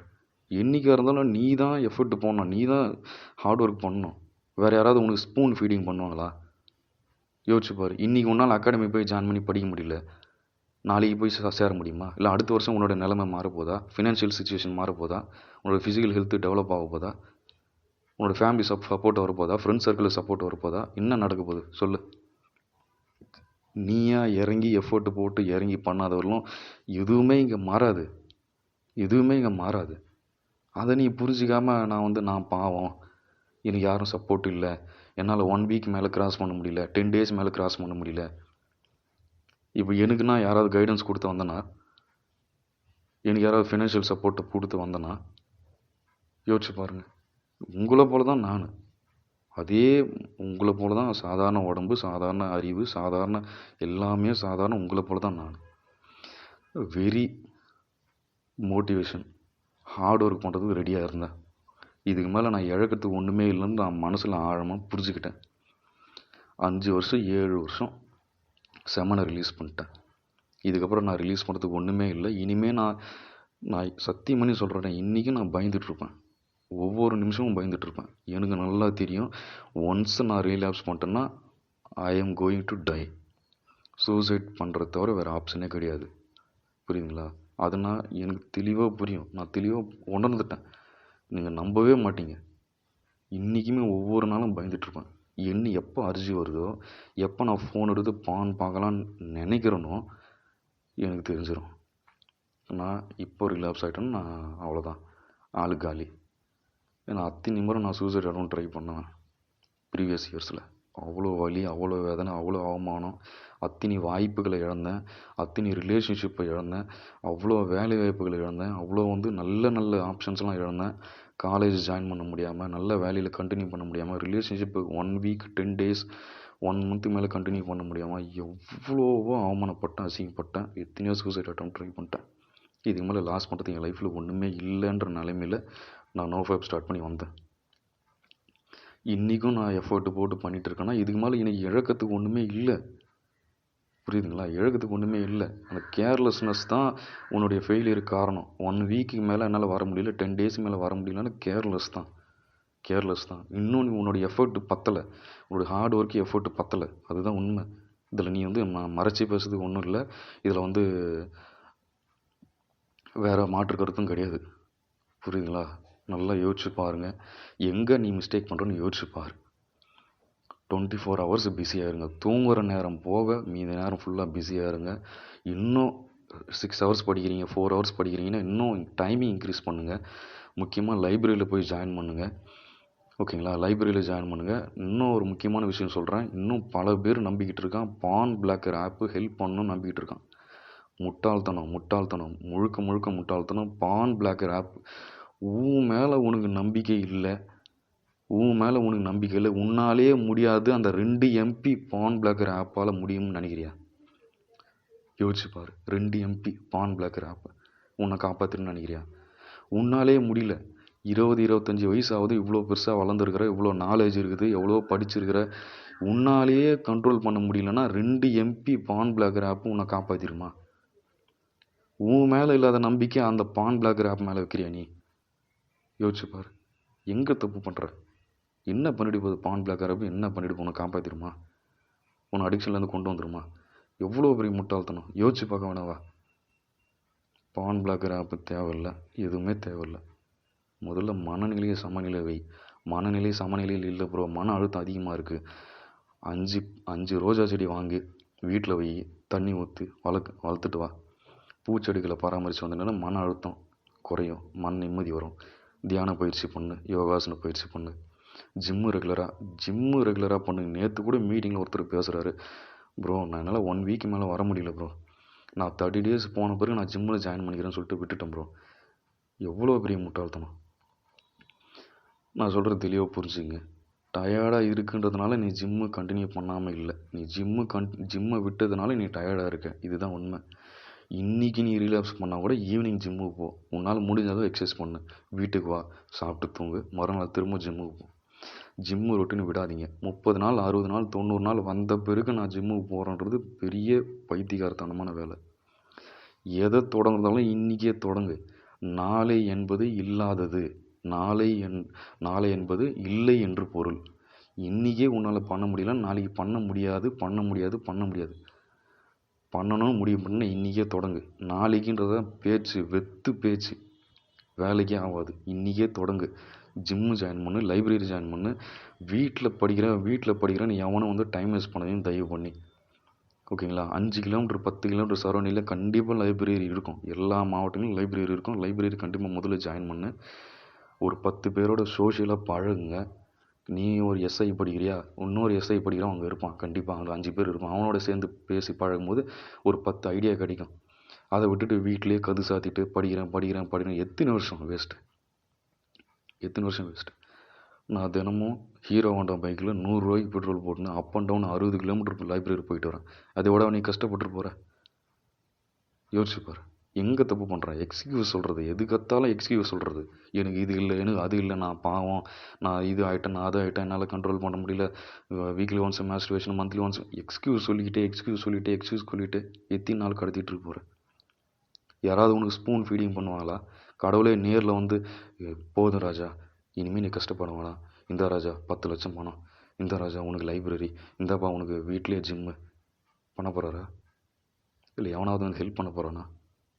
என்றைக்காக இருந்தாலும் நீ தான் எஃபர்ட் போடணும், நீ தான் ஹார்ட் ஒர்க் பண்ணணும். வேறு யாராவது உனக்கு ஸ்பூன் ஃபீடிங் பண்ணுவாங்களா? யோசிச்சுப்பார். இன்றைக்கி உன்னால் அகாடமி போய் ஜாயின் பண்ணி படிக்க முடியல, நாளைக்கு போய் சேர முடியுமா? இல்லை அடுத்த வருஷம் உன்னோட நிலைமை மாறப்போதா? Financial situation மாறப்போதா? உன்னோட ஃபிசிக்கல் ஹெல்த்து டெவலப் ஆக போதா? உன்னோட ஃபேமிலி சப்போர்ட் வரப்போதா? ஃப்ரெண்ட்ஸ் சர்க்கிளில் சப்போர்ட் வரப்போதா? என்ன நடக்க போகுது சொல்லு? நீயா இறங்கி எஃபோர்ட்டு போட்டு இறங்கி பண்ணாதவர்களும் எதுவுமே இங்கே மாறாது, எதுவுமே இங்கே மாறாது. அதை நீ புரிஞ்சிக்காமல் நான் பாவம், எனக்கு யாரும் சப்போர்ட் இல்லை, என்னால் 1 வீக் மேலே கிராஸ் பண்ண முடியல, 10 டேஸ் மேலே கிராஸ் பண்ண முடியல. இப்போ எனக்குன்னா யாராவது கைடன்ஸ் கொடுத்து வந்தேன்னா, எனக்கு யாராவது ஃபினான்ஷியல் சப்போர்ட்டை கொடுத்து வந்தேன்னா யோசிச்சு பாருங்கள். உங்களை போல தான் நான், அதே உங்களை போல தான் சாதாரண உடம்பு, சாதாரண அறிவு, சாதாரண எல்லாமே சாதாரண உங்களை போல தான் நான். வெரி மோட்டிவேஷன், ஹார்ட் ஒர்க் பண்ணுறதுக்கு ரெடியாக இருந்தேன். இதுக்கு மேலே நான் இழக்கிறதுக்கு ஒன்றுமே இல்லைன்னு நான் மனசில் ஆழமாக புரிஞ்சுக்கிட்டேன். 5 வருஷம் 7 வருஷம் செமனை ரிலீஸ் பண்ணிட்டேன். இதுக்கப்புறம் நான் ரிலீஸ் பண்ணுறதுக்கு ஒன்றுமே இல்லை. இனிமேல் நான் சத்தியம் பண்ணி சொல்கிறேன், இன்றைக்கும் நான் பயந்துட்டுருப்பேன், ஒவ்வொரு நிமிஷமும் பயந்துட்டுருப்பேன். எனக்கு நல்லா தெரியும், ஒன்ஸ் நான் ரீலாப்ஸ் பண்ணிட்டேன்னா I am going to tie. Suicide பண்ணுறத தவிர வேறு ஆப்ஷனே கிடையாது. புரியுதுங்களா? அதனால் எனக்கு தெளிவாக புரியும், நான் தெளிவாக உணர்ந்துட்டேன். நீங்கள் நம்பவே மாட்டீங்க, இன்றைக்குமே ஒவ்வொரு நாளும் பயந்துட்டுருப்பேன். எப்போ அரிசி வருதோ, எப்போ நான் ஃபோன் எடுத்து பான் பார்க்கலான்னு நினைக்கிறேனோ எனக்கு தெரிஞ்சிடும் நான் இப்போ ரிலாப்ஸ் ஆகிட்டேன்னு. நான் அவ்வளோதான், ஆளு காலி. ஏன்னா அத்தனை முறை நான் சூசைட் ஆகணும்னு ட்ரை பண்ணேன் ப்ரீவியஸ் இயர்ஸில். அவ்வளோ வலி, அவ்வளோ வேதனை, அவ்வளோ அவமானம், அத்தனை வாய்ப்புகளை இழந்தேன், அத்தனை ரிலேஷன்ஷிப்பை இழந்தேன், அவ்வளோ வேலை வாய்ப்புகளை இழந்தேன், அவ்வளோ நல்ல நல்ல ஆப்ஷன்ஸ்லாம் இழந்தேன். காலேஜ் ஜாயின் பண்ண முடியாமல், நல்ல வேலையில் கண்டினியூ பண்ண முடியாமல், ரிலேஷன்ஷிப்பு 1 வீக் 10 டேஸ் 1 மந்த்து மேலே கண்டினியூ பண்ண முடியாமல் எவ்வளோவோ அவமானப்பட்டேன், அசிங்கப்பட்டேன். எத்தனையோ சூசைட் அட்டம் ட்ரை பண்ணிட்டேன். இதுக்கு மேலே லாஸ் பண்ணுறது என் லைஃப்பில் ஒன்றுமே இல்லைன்ற நிலைமையில் நான் நோஃபேப் ஸ்டார்ட் பண்ணி வந்தேன். இன்றைக்கும் நான் எஃபர்ட்டு போட்டு பண்ணிகிட்டு இருக்கேன்னா இதுக்கு மேலே எனக்கு இழக்கிறதுக்கு ஒன்றுமே இல்லை. புரியுதுங்களா? இழக்கிறதுக்கு ஒன்றுமே இல்லை. அந்த கேர்லெஸ்னஸ் தான் உன்னுடைய ஃபெயிலியருக்கு காரணம். 1 வீக்குக்கு மேலே என்னால் வர முடியல, 10 டேஸ் மேலே வர முடியலன்னு கேர்லெஸ் தான். இன்னும் உன்னோடைய எஃபர்ட்டு பத்தலை, உன்னோடைய ஹார்ட் ஒர்க்கு எஃபர்ட்டு பத்தலை, அதுதான் உண்மை. இதில் நீ நான் மறைச்சி பேசுறதுக்கு ஒன்றும் இல்லை. இதில் வேறு மாற்று கருத்தும் கிடையாது. புரியுதுங்களா? நல்லா யோசிச்சு பாருங்கள், எங்கே நீ மிஸ்டேக் பண்ணுறோன்னு யோசிச்சு பாரு. 24 ஹவர்ஸ் பிஸியாக இருங்க. தூங்குகிற நேரம் போக மீதி நேரம் ஃபுல்லாக பிஸியாக இருங்க. இன்னும் 6 ஹவர்ஸ் படிக்கிறீங்க, 4 ஹவர்ஸ் படிக்கிறீங்கன்னா இன்னும் டைமிங் இன்க்ரீஸ் பண்ணுங்கள். முக்கியமாக லைப்ரரியில் போய் ஜாயின் பண்ணுங்கள். ஓகேங்களா? லைப்ரரியில் ஜாயின் பண்ணுங்கள். இன்னும் ஒரு முக்கியமான விஷயம் சொல்கிறேன். இன்னும் பல பேர் நம்பிக்கிட்டு இருக்கான், பான் பிளாக்கர் ஆப்பு ஹெல்ப் பண்ணணும்னு நம்பிக்கிட்டு இருக்கான். முட்டாள்தனம், முழுக்க முட்டாள்தனம். பான் பிளாக்கர் ஆப் உன் மேலே உனக்கு நம்பிக்கை இல்லை, உன்னாலே முடியாது. அந்த 2 MP பான் பிளாக்கர் ஆப்பால் முடியும்னு நினைக்கிறியா? யோசிச்சு பாரு. 2 MP பான் பிளாக்கர் ஆப் உன்னை காப்பாற்றுன்னு நினைக்கிறியா? உன்னாலே முடியல. 20-25 வயசு ஆகுது, இவ்வளோ பெருசாக வளர்ந்துருக்கிற, இவ்வளோ நாலேஜ் இருக்குது, எவ்வளோ படிச்சிருக்கிற, உன்னாலேயே கண்ட்ரோல் பண்ண முடியலன்னா 2 MP பான் பிளாக்கர் ஆப்பு உன்னை காப்பாற்றிடுமா? உன் மேலே இல்லாத நம்பிக்கை அந்த பான் பிளாக்கர் ஆப் மேலே வைக்கிறியா நீ? யோசிச்சு பாரு. எங்கே தப்பு பண்ணுற? என்ன பண்ணிட்டு போகுது பான் பிளாக்கர் ஆப்? என்ன பண்ணிட்டு போகணும்? காப்பாற்றிடுமா? உன்னை அடிக்ஷன்லேருந்து கொண்டு வந்துடுமா? எவ்வளோ பெரிய முட்டாள்தனம். யோசிச்சு பார்க்க வேணாவா? பான் பிளாக்கர் ஆப்பு தேவையில்லை, எதுவுமே தேவையில்லை. முதல்ல மனநிலையை சமநிலை வை. மனநிலை சமநிலையில் இல்லை ப்ரோ, மன அழுத்தம் அதிகமாக இருக்குது. 5 ரோஜா செடி வாங்கி வீட்டில் வை, தண்ணி ஊற்றி வளர்த்துட்டு வா. பூச்செடிகளை பராமரித்து வந்ததுனால மன அழுத்தம் குறையும், மன நிம்மதி வரும். தியான பயிற்சி பண்ணு, யோகாசன பயிற்சி பண்ணு, ஜிம்மு ரெகுலராக பண்ணு. நேற்று கூட மீட்டிங்கில் ஒருத்தர் பேசுகிறாரு, ப்ரோ நான் என்னால் 1 வீக் மேலே வர முடியல ப்ரோ, நான் 30 டேஸ் போன பிறகு நான் ஜிம்மில் ஜாயின் பண்ணிக்கிறேன்னு சொல்லிட்டு விட்டுட்டேன் ப்ரோ. எவ்வளோ பெரிய முட்டாள்தனம். நான் சொல்கிறது தெளிவாக புரிஞ்சுங்க. டயர்டாக இருக்குன்றதுனால நீ ஜிம்மு கண்டினியூ பண்ணாமல் இல்லை, நீ ஜிம்மை விட்டதுனால நீ டயர்டாக இருக்க, இதுதான் உண்மை. இன்றைக்கி நீ ரிலாக்ஸ் பண்ணால் கூட ஈவினிங் ஜிம்முக்கு போ, உன்னால் முடிஞ்சதும் எக்ஸசைஸ் பண்ணு, வீட்டுக்கு வா, சாப்பிட்டு தூங்கு, மறுநாள் திரும்ப ஜிம்முக்கு போ. ஜிம்மு ரொட்டீன் விடாதீங்க. 30 நாள் 60 நாள் 90 நாள் வந்த பிறகு நான் ஜிம்முக்கு போகிறேன்றது பெரிய பைத்தியகாரத்தனமான வேலை. எதை தொடங்குறதாலும் இன்றைக்கே தொடங்கு. நாளை என்பது இல்லாதது, நாளை என்பது இல்லை என்று பொருள். இன்றைக்கே உன்னால் பண்ண முடியல, நாளைக்கு பண்ண முடியாது. பண்ணணும்னு முடிவு பண்ண இன்றைக்கே தொடங்கு. நாளைக்குன்றத பேச்சு, வெத்து பேச்சு, வேலைக்கே ஆகாது. இன்றைக்கே தொடங்கு. ஜிம்மு ஜாயின் பண்ணு, லைப்ரரி ஜாயின் பண்ணு. வீட்டில் படிக்கிறேன்னு எவனும் வந்து டைம் வேஸ்ட் பண்ணதையும் தயவு பண்ணி, ஓகேங்களா? 5 கிலோமீட்டர் 10 கிலோமீட்டர் சரௌண்டிங்கில் கண்டிப்பாக லைப்ரரி இருக்கும். எல்லா மாவட்டங்களிலும் லைப்ரரி இருக்கும். லைப்ரரி கண்டிப்பாக முதல்ல ஜாயின் பண்ணு. ஒரு 10 பேரோட சோஷியலாக பழகுங்க. நீ ஒரு எஸ்ஐ படிக்கிறியா, இன்னொரு எஸ்ஐ படிக்கிறான், அங்கே இருப்பான். கண்டிப்பாக அங்கே 5 பேர் இருப்பான். அவனோட சேர்ந்து பேசி பழகும்போது ஒரு 10 ஐடியா கிடைக்கும். அதை விட்டுட்டு வீட்டிலேயே கது சாத்திட்டு படிக்கிறேன் எத்தனை வருஷம் வேஸ்ட்டு. நான் தினமும் ஹீரோ ஹோண்டா பைக்கில் 100 ரூபாய்க்கு பெட்ரோல் போட்டுன்னு up and down 60 kilometre library போயிட்டு வரேன். அதோட நீ கஷ்டப்பட்டு போகிற, யோசிச்சுப்பார். எங்கே தப்பு பண்ணுறேன்? எக்ஸ்கியூஸ் சொல்கிறது, எதுக்கத்தாலும் எக்ஸ்கியூஸ் சொல்கிறது. எனக்கு இது இல்லை, எனக்கு அது இல்லை, நான் பாவம், நான் இது ஆகிட்டேன், நான் அது ஆகிட்டேன், என்னால் கண்ட்ரோல் பண்ண முடியல, weekly once masturbation, monthly once, excuse சொல்லிக்கிட்டே எத்தனை நாள் கடத்திட்டு போகிறேன். யாராவது உனக்கு ஸ்பூன் ஃபீடிங் பண்ணுவாங்களா? கடவுளே நேரில் வந்து போதும் ராஜா, இனிமேல் நீ கஷ்டப்பட வேணாம், இந்த ராஜா 10 லட்சம் பணம், இந்த ராஜா உனக்கு லைப்ரரி, இந்தாப்பா உனக்கு வீட்லேயே ஜிம்மு பண்ண போகிறாரா? இல்லை எவனாவது வந்து ஹெல்ப் பண்ண போகிறானா?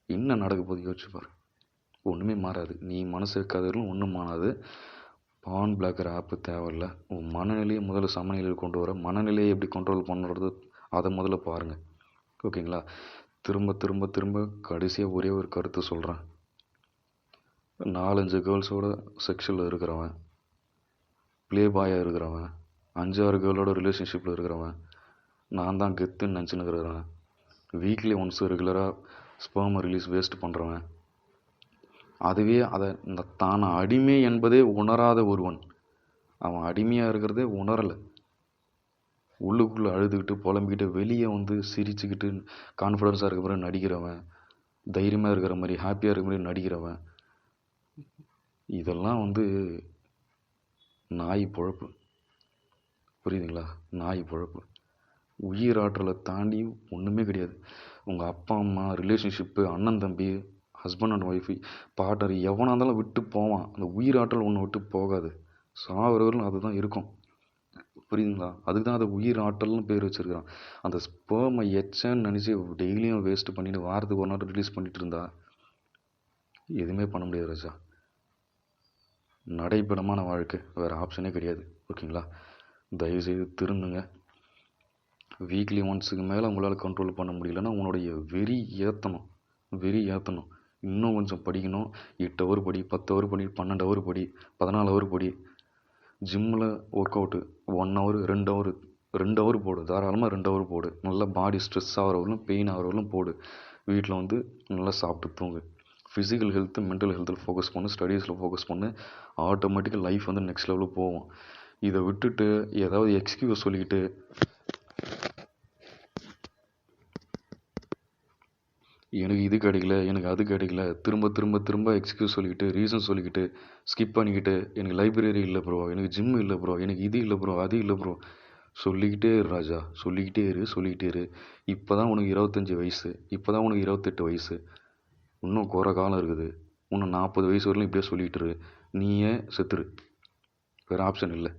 என்ன நடக்க போது யோசிச்சுப்பார். ஒன்றுமே மாறாது. நீ மனசு வைக்காதவர்களும் ஒன்றும் மாறாது. பான் பிளாக்கர் ஆப்பு தேவையில்லை. உன் மனநிலையை முதல்ல சமநிலையில் கொண்டு வர, மனநிலையை எப்படி கண்ட்ரோல் பண்ணுறது அதை முதல்ல பாருங்கள், ஓகேங்களா? திரும்ப கடைசியாக ஒரே ஒரு கருத்து சொல்கிறேன். 4-5 கேர்ள்ஸோட செக்ஷுவலில் இருக்கிறவன், ப்ளே பாயாக இருக்கிறவன், 5-6 கேர்ளோட ரிலேஷன்ஷிப்பில் இருக்கிறவன், நான் தான் கெத்துன்னு நினச்சின்னு இருக்கிறவன், வீக்லி ஒன்ஸ் ரெகுலராக ஸ்பெர்மை ரிலீஸ் வேஸ்ட் பண்ணுறவன், அதுவே அதை தான அடிமை என்பதே உணராத ஒருவன், அவன் அடிமையாக இருக்கிறதே உணரலை, உள்ளுக்குள்ளே அழுதுகிட்டு புலம்பிக்கிட்டு வெளியே வந்து சிரிச்சுக்கிட்டு கான்ஃபிடென்ஸாக இருக்கிற மாதிரி நடிக்கிறவன், தைரியமாக இருக்கிற மாதிரி ஹாப்பியாக இருக்கிற மாதிரி நடிக்கிறவன், இதெல்லாம் வந்து நாய் பொழப்பு. புரியுதுங்களா? நாய் பொழப்பு. உயிராற்றலை தாண்டி ஒன்றுமே கிடையாது. உங்கள் அப்பா அம்மா, ரிலேஷன்ஷிப்பு, அண்ணன் தம்பி, ஹஸ்பண்ட் அண்ட் ஒய்ஃபு, பார்ட்னர், எவனாக இருந்தாலும் விட்டு போவான். அந்த உயிராற்றல் ஒன்று விட்டு போகாது. சாவரவர்களும் அதுதான் இருக்கும். புரியுதுங்களா? அதுக்கு தான் அதை உயிர் ஆற்றல்னு பேர் வச்சுருக்கிறான். அந்த ஸ்பெர்மை எச்சன்னு நினச்சி டெய்லியும் வேஸ்ட் பண்ணிவிட்டு வாரத்துக்கு ஒரு நாள் ரிலீஸ் பண்ணிகிட்டு இருந்தா எதுவுமே பண்ண முடியாது ராஜா. நடைபெறமான வாழ்க்கை, வேறு ஆப்ஷனே கிடையாது, ஓகேங்களா? தயவுசெய்து திருந்துங்க. வீக்லி ஒன்ஸுக்கு மேலே உங்களால் கண்ட்ரோல் பண்ண முடியலன்னா உன்னுடைய வெறி ஏற்றணும். இன்னும் கொஞ்சம் படிக்கணும். 8 ஹவர் படி, 10 ஹவர் படி, 12 ஹவர் படி, 14 ஹவர் படி. ஜிம்மில் ஒர்க் அவுட்டு 1 ஹவர் 2 ஹவர் போடு, தாராளமாக 2 ஹவர் போடு. நல்லா பாடி ஸ்ட்ரெஸ் ஆகிறவர்களும் பெயின் ஆகிறவர்களும் போடு. வீட்டில் வந்து நல்லா சாப்பிட்டு தூங்கு. ஃபிசிக்கல் ஹெல்த்து, மென்டல் ஹெல்த்தில் ஃபோக்கஸ் பண்ணு, ஸ்டடீஸில் ஃபோக்கஸ் பண்ணு. ஆட்டோமேட்டிக்காக லைஃப் வந்து நெக்ஸ்ட் லெவலுக்கு போகும். இதை விட்டுட்டு ஏதாவது எக்ஸ்கியூஸ் சொல்லிக்கிட்டு எனக்கு இது கிடைக்கல, எனக்கு அது கிடைக்கல, திரும்ப எக்ஸ்கியூஸ் சொல்லிக்கிட்டு, ரீசன் சொல்லிக்கிட்டு, ஸ்கிப் பண்ணிக்கிட்டு, எனக்கு லைப்ரரி இல்லை ப்ரோ, எனக்கு ஜிம் இல்லை ப்ரோ, எனக்கு இது இல்லை ப்ரோ, அது இல்லை ப்ரோ, சொல்லிக்கிட்டே இரு ராஜா, சொல்லிக்கிட்டே இரு. இப்போ தான் உனக்கு 25 வயசு, இப்போ தான் உனக்கு 28 வயசு, இன்னும் குறை காலம் இருக்குது. இன்னும் 40 வயசு வரலாம் இப்படியே சொல்லிகிட்டு இரு. நீயே செத்துரு, வேறு ஆப்ஷன் இல்லை,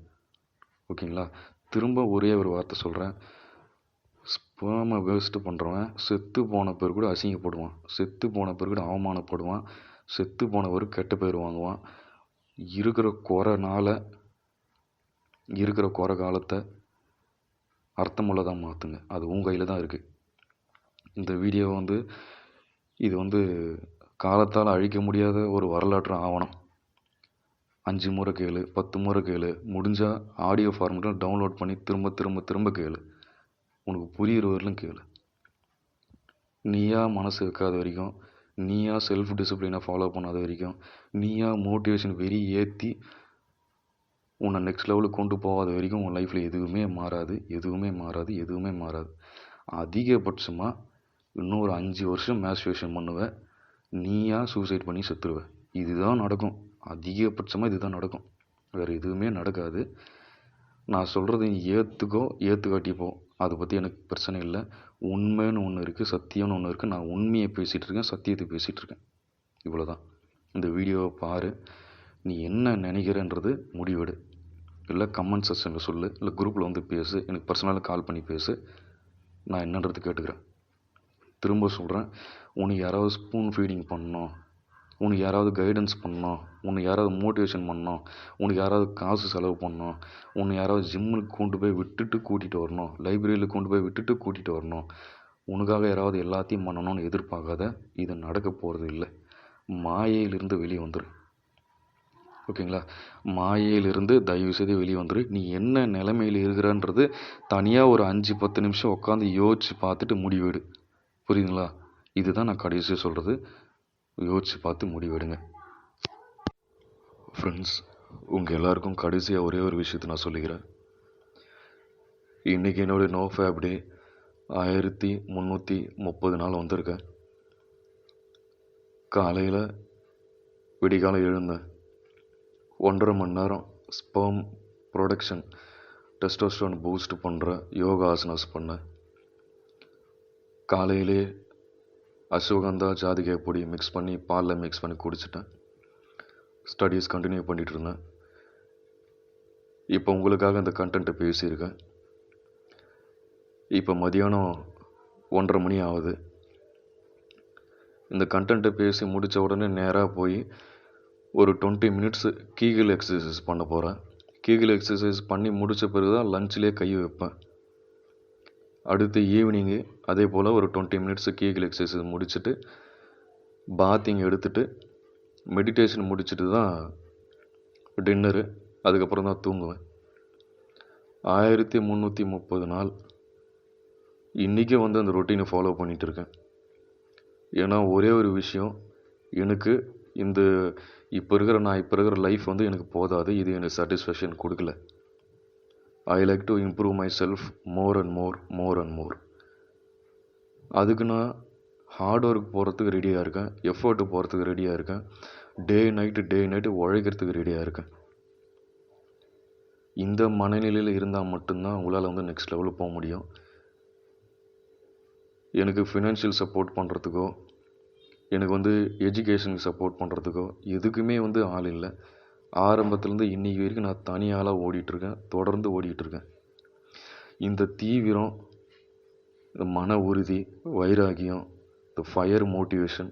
ஓகேங்களா? திரும்ப ஒரே ஒரு வார்த்தை சொல்கிறேன். ஸ்பெர்மை வேஸ்ட்டு பண்ணுறவன் செத்து போன பேர் கூட அசிங்கப்படுவான், செத்து போன பேர் கூட அவமானப்படுவான், செத்து போனவர் கெட்ட பேர் வாங்குவான். இருக்கிற குறை காலத்தை அர்த்தமுள்ளதாக மாற்றுங்க. அது உங்கள் கையில் தான் இருக்குது. இந்த வீடியோ வந்து இது வந்து காலத்தால் அழிக்க முடியாத ஒரு வரலாற்று ஆவணம். 5 முறை கேளு, 10 முறை கேளு, முடிஞ்சால் ஆடியோ ஃபார்மேட்டில் டவுன்லோட் பண்ணி திரும்ப கேளு. உனக்கு புரிகிற வரலும் கேளு. நீயா மனசு வைக்காத வரைக்கும், நீயா செல்ஃப் டிசிப்ளினை ஃபாலோ பண்ணாத வரைக்கும், நீயா மோட்டிவேஷன் வெறி ஏற்றி உன்னை நெக்ஸ்ட் லெவலுக்கு கொண்டு போகாத வரைக்கும் உன் லைஃப்பில் எதுவுமே மாறாது. அதிகபட்சமாக இன்னும் ஒரு 5 வருஷம் மாஸ்டர்பேஷன் பண்ணுவேன், நீயா சூசைட் பண்ணி செத்துருவேன். இதுதான் நடக்கும். அதிகபட்சமாக இதுதான் நடக்கும், வேறு எதுவுமே நடக்காது. நான் சொல்கிறது நீ ஏற்றுக்காட்டிப்போ, அதை பற்றி எனக்கு பிரச்சனை இல்லை. உண்மைன்னு ஒன்று இருக்குது, சத்தியம்னு ஒன்று இருக்குது. நான் உண்மையை பேசிகிட்டு இருக்கேன், சத்தியத்தை பேசிகிட்டு இருக்கேன். இவ்வளோ தான். இந்த வீடியோவை பாரு, நீ என்ன நினைக்கிறன்றது முடிவெடு. இல்லை கமெண்ட் செக்ஷனில் சொல்லு, இல்லை குரூப்பில் வந்து பேசு, எனக்கு பர்சனலாக கால் பண்ணி பேசு. நான் என்னன்றது கேட்டுக்கிறேன். திரும்ப சொல்கிறேன், உனக்கு யாராவது ஸ்பூன் ஃபீடிங் பண்ணணும், உனக்கு யாராவது கைடன்ஸ் பண்ணணும், உனக்கு யாராவது மோட்டிவேஷன் பண்ணணும், உனக்கு யாராவது காசு செலவு பண்ணணும், உன்னை யாராவது ஜிம்முக்கு கொண்டு போய் விட்டுட்டு கூட்டிகிட்டு வரணும், லைப்ரரியில் கொண்டு போய் விட்டுட்டு கூட்டிகிட்டு வரணும், உனக்காக யாராவது எல்லாத்தையும் பண்ணணும்னு எதிர்பார்க்காத. இது நடக்க போகிறது இல்லை. மாயையிலிருந்து வெளியே வந்துரு. ஓகேங்களா? மாயையிலிருந்து தயவு செய்து வெளியே வந்துரு. நீ என்ன நிலைமையில் இருக்கிறன்றது தனியாக ஒரு 5-10 நிமிஷம் உட்காந்து யோசித்து பார்த்துட்டு முடிவெடு. புரியுதுங்களா? இதுதான் நான் கடைசியாக சொல்கிறது. யோசித்து பார்த்து முடிவெடுங்க. ஃப்ரெண்ட்ஸ், உங்கள் எல்லாருக்கும் கடைசியாக ஒரே ஒரு விஷயத்தை நான் சொல்லிக்கிறேன். இன்றைக்கி என்னுடைய நோ ஃபேப் டே 1330 நாள் வந்திருக்கேன். காலையில் விடிகாலம் எழுந்தேன். 1.5 மணி நேரம் ஸ்பெர்ம் ப்ரொடக்ஷன் டெஸ்டோஸ்டரோன் பூஸ்ட் பண்ணுற யோகா ஆசனாஸ் பண்ணேன். காலையிலே அஸ்வகந்தா ஜாதிக்காய் பொடி மிக்ஸ் பண்ணி பாலில் மிக்ஸ் பண்ணி குடிச்சிட்டேன். ஸ்டடீஸ் கண்டினியூ பண்ணிகிட்டு இருந்தேன். இப்போ உங்களுக்காக இந்த கண்டென்ட்டை பேசியிருக்கேன். இப்போ மதியானம் 1:30 மணி ஆகுது. இந்த கண்டென்ட்டை பேசி முடித்த உடனே நேராக போய் ஒரு 20 மினிட்ஸு கீகிள் எக்ஸசைஸ் பண்ண போகிறேன். கீகிள் எக்ஸசைஸ் பண்ணி முடித்த பிறகு தான் லஞ்சிலே கை வைப்பேன். அடுத்து ஈவினிங்கு அதே போல் ஒரு 20 மினிட்ஸு கீகிள் எக்ஸசைஸ் முடிச்சுட்டு பாத்திங் எடுத்துகிட்டு மெடிடேஷன் முடிச்சுட்டு தான் டின்னரு, அதுக்கப்புறம் தான் தூங்குவேன். 1330 நாள் இன்றைக்கும் வந்து அந்த ரொட்டீனை ஃபாலோ பண்ணிகிட்ருக்கேன். ஏன்னா ஒரே ஒரு விஷயம், எனக்கு இந்த இப்போ இருக்கிற லைஃப் வந்து எனக்கு போதாது. இது எனக்கு சாட்டிஸ்ஃபேக்ஷன் கொடுக்கல. I like to improve my self more and more. அதுக்கு நான் ஹார்ட் ஒர்க் போகிறதுக்கு ரெடியாக இருக்கேன், எஃபர்ட்டு போகிறதுக்கு ரெடியாக இருக்கேன், டே நைட்டு உழைக்கிறதுக்கு ரெடியாக இருக்கேன். இந்த மனநிலையில் இருந்தால் மட்டும்தான் உங்களால் வந்து நெக்ஸ்ட் லெவலுக்கு போக முடியும். எனக்கு ஃபினான்ஷியல் சப்போர்ட் பண்ணுறதுக்கோ, எனக்கு வந்து எஜுகேஷனுக்கு சப்போர்ட் பண்ணுறதுக்கோ எதுக்குமே வந்து ஆள் இல்லை. ஆரம்பத்துலேருந்து இன்றைக்கி வரைக்கும் நான் தனியாளாக ஓடிட்டுருக்கேன், தொடர்ந்து ஓடிட்டுருக்கேன். இந்த தீவிரம், இந்த மன உறுதி, வைராகியம், இந்த ஃபயர் மோட்டிவேஷன்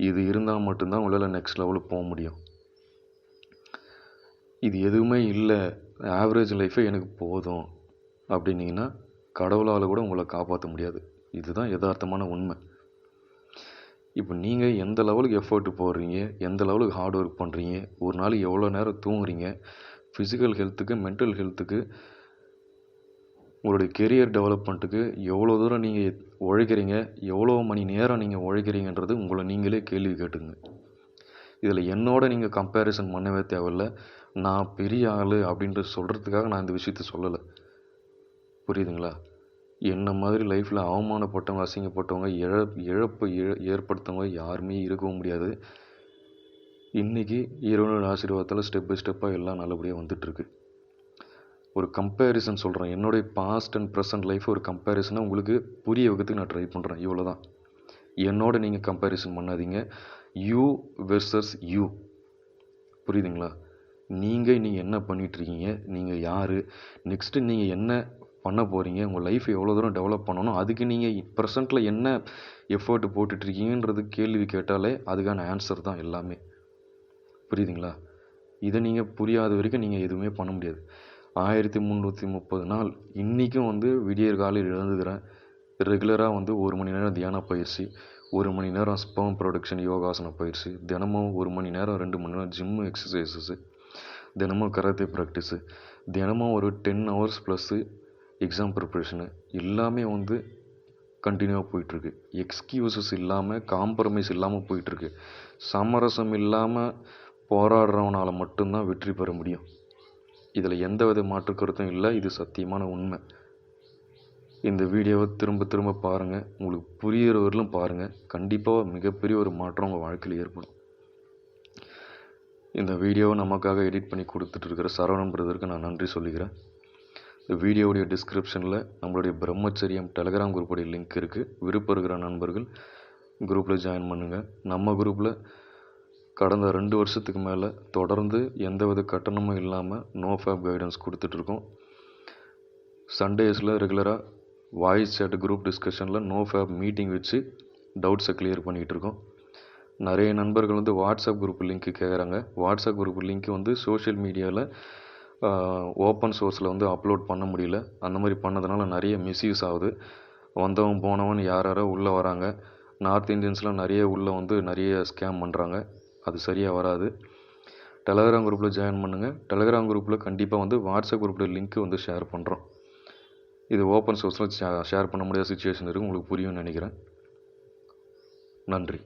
இது இருந்தால் மட்டும்தான் உங்களால் நெக்ஸ்ட் லெவலுக்கு போக முடியும். இது எதுவுமே இல்லை, ஆவரேஜ் லைஃபே எனக்கு போதும் அப்படின்னீங்கன்னா கடவுளால் கூட உங்களை காப்பாற்ற முடியாது. இதுதான் யதார்த்தமான உண்மை. இப்போ நீங்கள் எந்த லெவலுக்கு எஃபர்ட் போடுறீங்க, எந்த லெவலுக்கு ஹார்ட் ஒர்க் பண்ணுறீங்க, ஒரு நாளைக்கு எவ்வளோ நேரம் தூங்குறீங்க, ஃபிசிக்கல் ஹெல்த்துக்கு, மென்டல் ஹெல்த்துக்கு, உங்களுடைய கெரியர் டெவலப்மெண்ட்டுக்கு எவ்வளோ தூரம் நீங்கள் உழைக்கிறீங்க, எவ்வளோ மணி நேரம் நீங்கள் உழைக்கிறீங்கன்றது உங்களை நீங்களே கேள்வி கேட்டுங்க. இதில் என்னோட நீங்கள் கம்பேரிசன் பண்ணவே தேவையில்லை. நான் பெரிய ஆள் அப்படின்ட்டு சொல்கிறதுக்காக நான் இந்த விஷயத்த சொல்லலை. புரியுதுங்களா? என்ன மாதிரி லைஃப்பில் அவமானப்பட்டவங்க, அசிங்கப்பட்டவங்க, இழப்பு ஏற்படுத்தவங்க யாருமே இருக்கவும் முடியாது. இன்றைக்கி இறைவனோட ஆசீர்வாதத்தால் ஸ்டெப் பை ஸ்டெப்பாக எல்லாம் நல்லபடியாக வந்துட்டுருக்கு. ஒரு கம்பேரிசன் சொல்கிறேன், என்னுடைய பாஸ்ட் அண்ட் ப்ரெசன்ட் லைஃப் ஒரு கம்பேரிசனாக உங்களுக்கு புரிய வைக்கிறதுக்கு நான் ட்ரை பண்ணுறேன். இவ்வளோ தான். என்னோட நீங்கள் கம்பேரிசன் பண்ணாதீங்க. You versus you. புரியுதுங்களா? நீங்கள் என்ன பண்ணிகிட்ருக்கீங்க, நீங்கள் யார், நெக்ஸ்ட்டு நீங்கள் என்ன பண்ண போகிறீங்க, உங்கள் லைஃப் எவ்வளோ தூரம் டெவலப் பண்ணணும், அதுக்கு நீங்கள் ப்ரெசண்ட்டில் என்ன எஃபர்ட் போட்டுட்ருக்கீங்கன்றது கேள்வி கேட்டாலே அதுக்கான ஆன்சர் தான் எல்லாமே. புரியுதுங்களா? இதை நீங்கள் புரியாத வரைக்கும் நீங்கள் எதுவுமே பண்ண முடியாது. 1330 நாள் இன்றைக்கும் வந்து விடியற் காலையில் எழுந்துக்கிறேன். ரெகுலராக வந்து 1 மணி நேரம் தியான பயிற்சி, 1 மணி நேரம் ஸ்பெர்ம் ப்ரொடக்ஷன் யோகாசன பயிற்சி, தினமும் 1 மணி நேரம் 2 மணி நேரம் ஜிம்மு எக்ஸசைசஸ்ஸு, தினமும் கராத்தே ப்ராக்டிஸு, தினமும் ஒரு 10 ஹவர்ஸ் ப்ளஸ்ஸு எக்ஸாம் ப்ரிப்ரேஷனு, எல்லாமே வந்து கண்டினியூவாக போயிட்டுருக்கு. எக்ஸ்கியூசஸ் இல்லாமல், காம்ப்ரமைஸ் இல்லாமல் போயிட்டுருக்கு. சமரசம் இல்லாமல் போராடுறவனால மட்டும்தான் வெற்றி பெற முடியும். இதில் எந்த வித மாற்று கருத்தும் இல்லை. இது சத்தியமான உண்மை. இந்த வீடியோவை திரும்ப திரும்ப பாருங்கள், உங்களுக்கு புரிகிறவர்களும் பாருங்கள். கண்டிப்பாக மிகப்பெரிய ஒரு மாற்றம் உங்கள் வாழ்க்கையில் ஏற்படும். இந்த வீடியோவை நமக்காக எடிட் பண்ணி கொடுத்துட்ருக்கிற சரவணன் பிரதருக்கு நான் நன்றி சொல்லிக்கிறேன். வீடியோவுடைய டிஸ்கிரிப்ஷனில் நம்மளுடைய பிரம்மச்சரியம் டெலகிராம் குரூப்புடைய லிங்க் இருக்குது. விருப்பம் இருக்கிற நண்பர்கள் குரூப்பில் ஜாயின் பண்ணுங்கள். நம்ம குரூப்பில் கடந்த 2 வருஷத்துக்கு மேலே தொடர்ந்து எந்தவித கட்டணமும் இல்லாமல் நோ ஃபேப் கைடன்ஸ் கொடுத்துட்ருக்கோம். சண்டேஸில் ரெகுலராக வாய்ஸ் சேட் குரூப் டிஸ்கஷனில் நோ ஃபேப் மீட்டிங் வச்சு டவுட்ஸை கிளியர் பண்ணிகிட்ருக்கோம். நிறைய நண்பர்கள் வந்து வாட்ஸ்அப் குரூப் லிங்க்கு கேட்குறாங்க. வாட்ஸ்அப் குரூப் லிங்க்கு வந்து சோஷியல் மீடியாவில் ஓப்பன் சோர்ஸில் வந்து அப்லோட் பண்ண முடியல. அந்த மாதிரி பண்ணதுனால நிறைய மிஸ்யூஸ் ஆகுது. வந்தவன் போனவன் யாரோ உள்ளே வராங்க. நார்த் இந்தியன்ஸ்லாம் நிறைய உள்ளே வந்து நிறைய ஸ்கேம் பண்ணுறாங்க. அது சரியாக வராது. டெலகிராம் குரூப்பில் ஜாயின் பண்ணுங்கள். டெலகிராம் குரூப்பில் கண்டிப்பாக வந்து வாட்ஸ்அப் குரூப்பில் லிங்க்கு வந்து ஷேர் பண்ணுறோம். இது ஓப்பன் சோர்ஸில் ஷேர் பண்ண முடியாத சுச்சுவேஷன் இருக்குது. உங்களுக்கு புரியும்னு நினைக்கிறேன். நன்றி.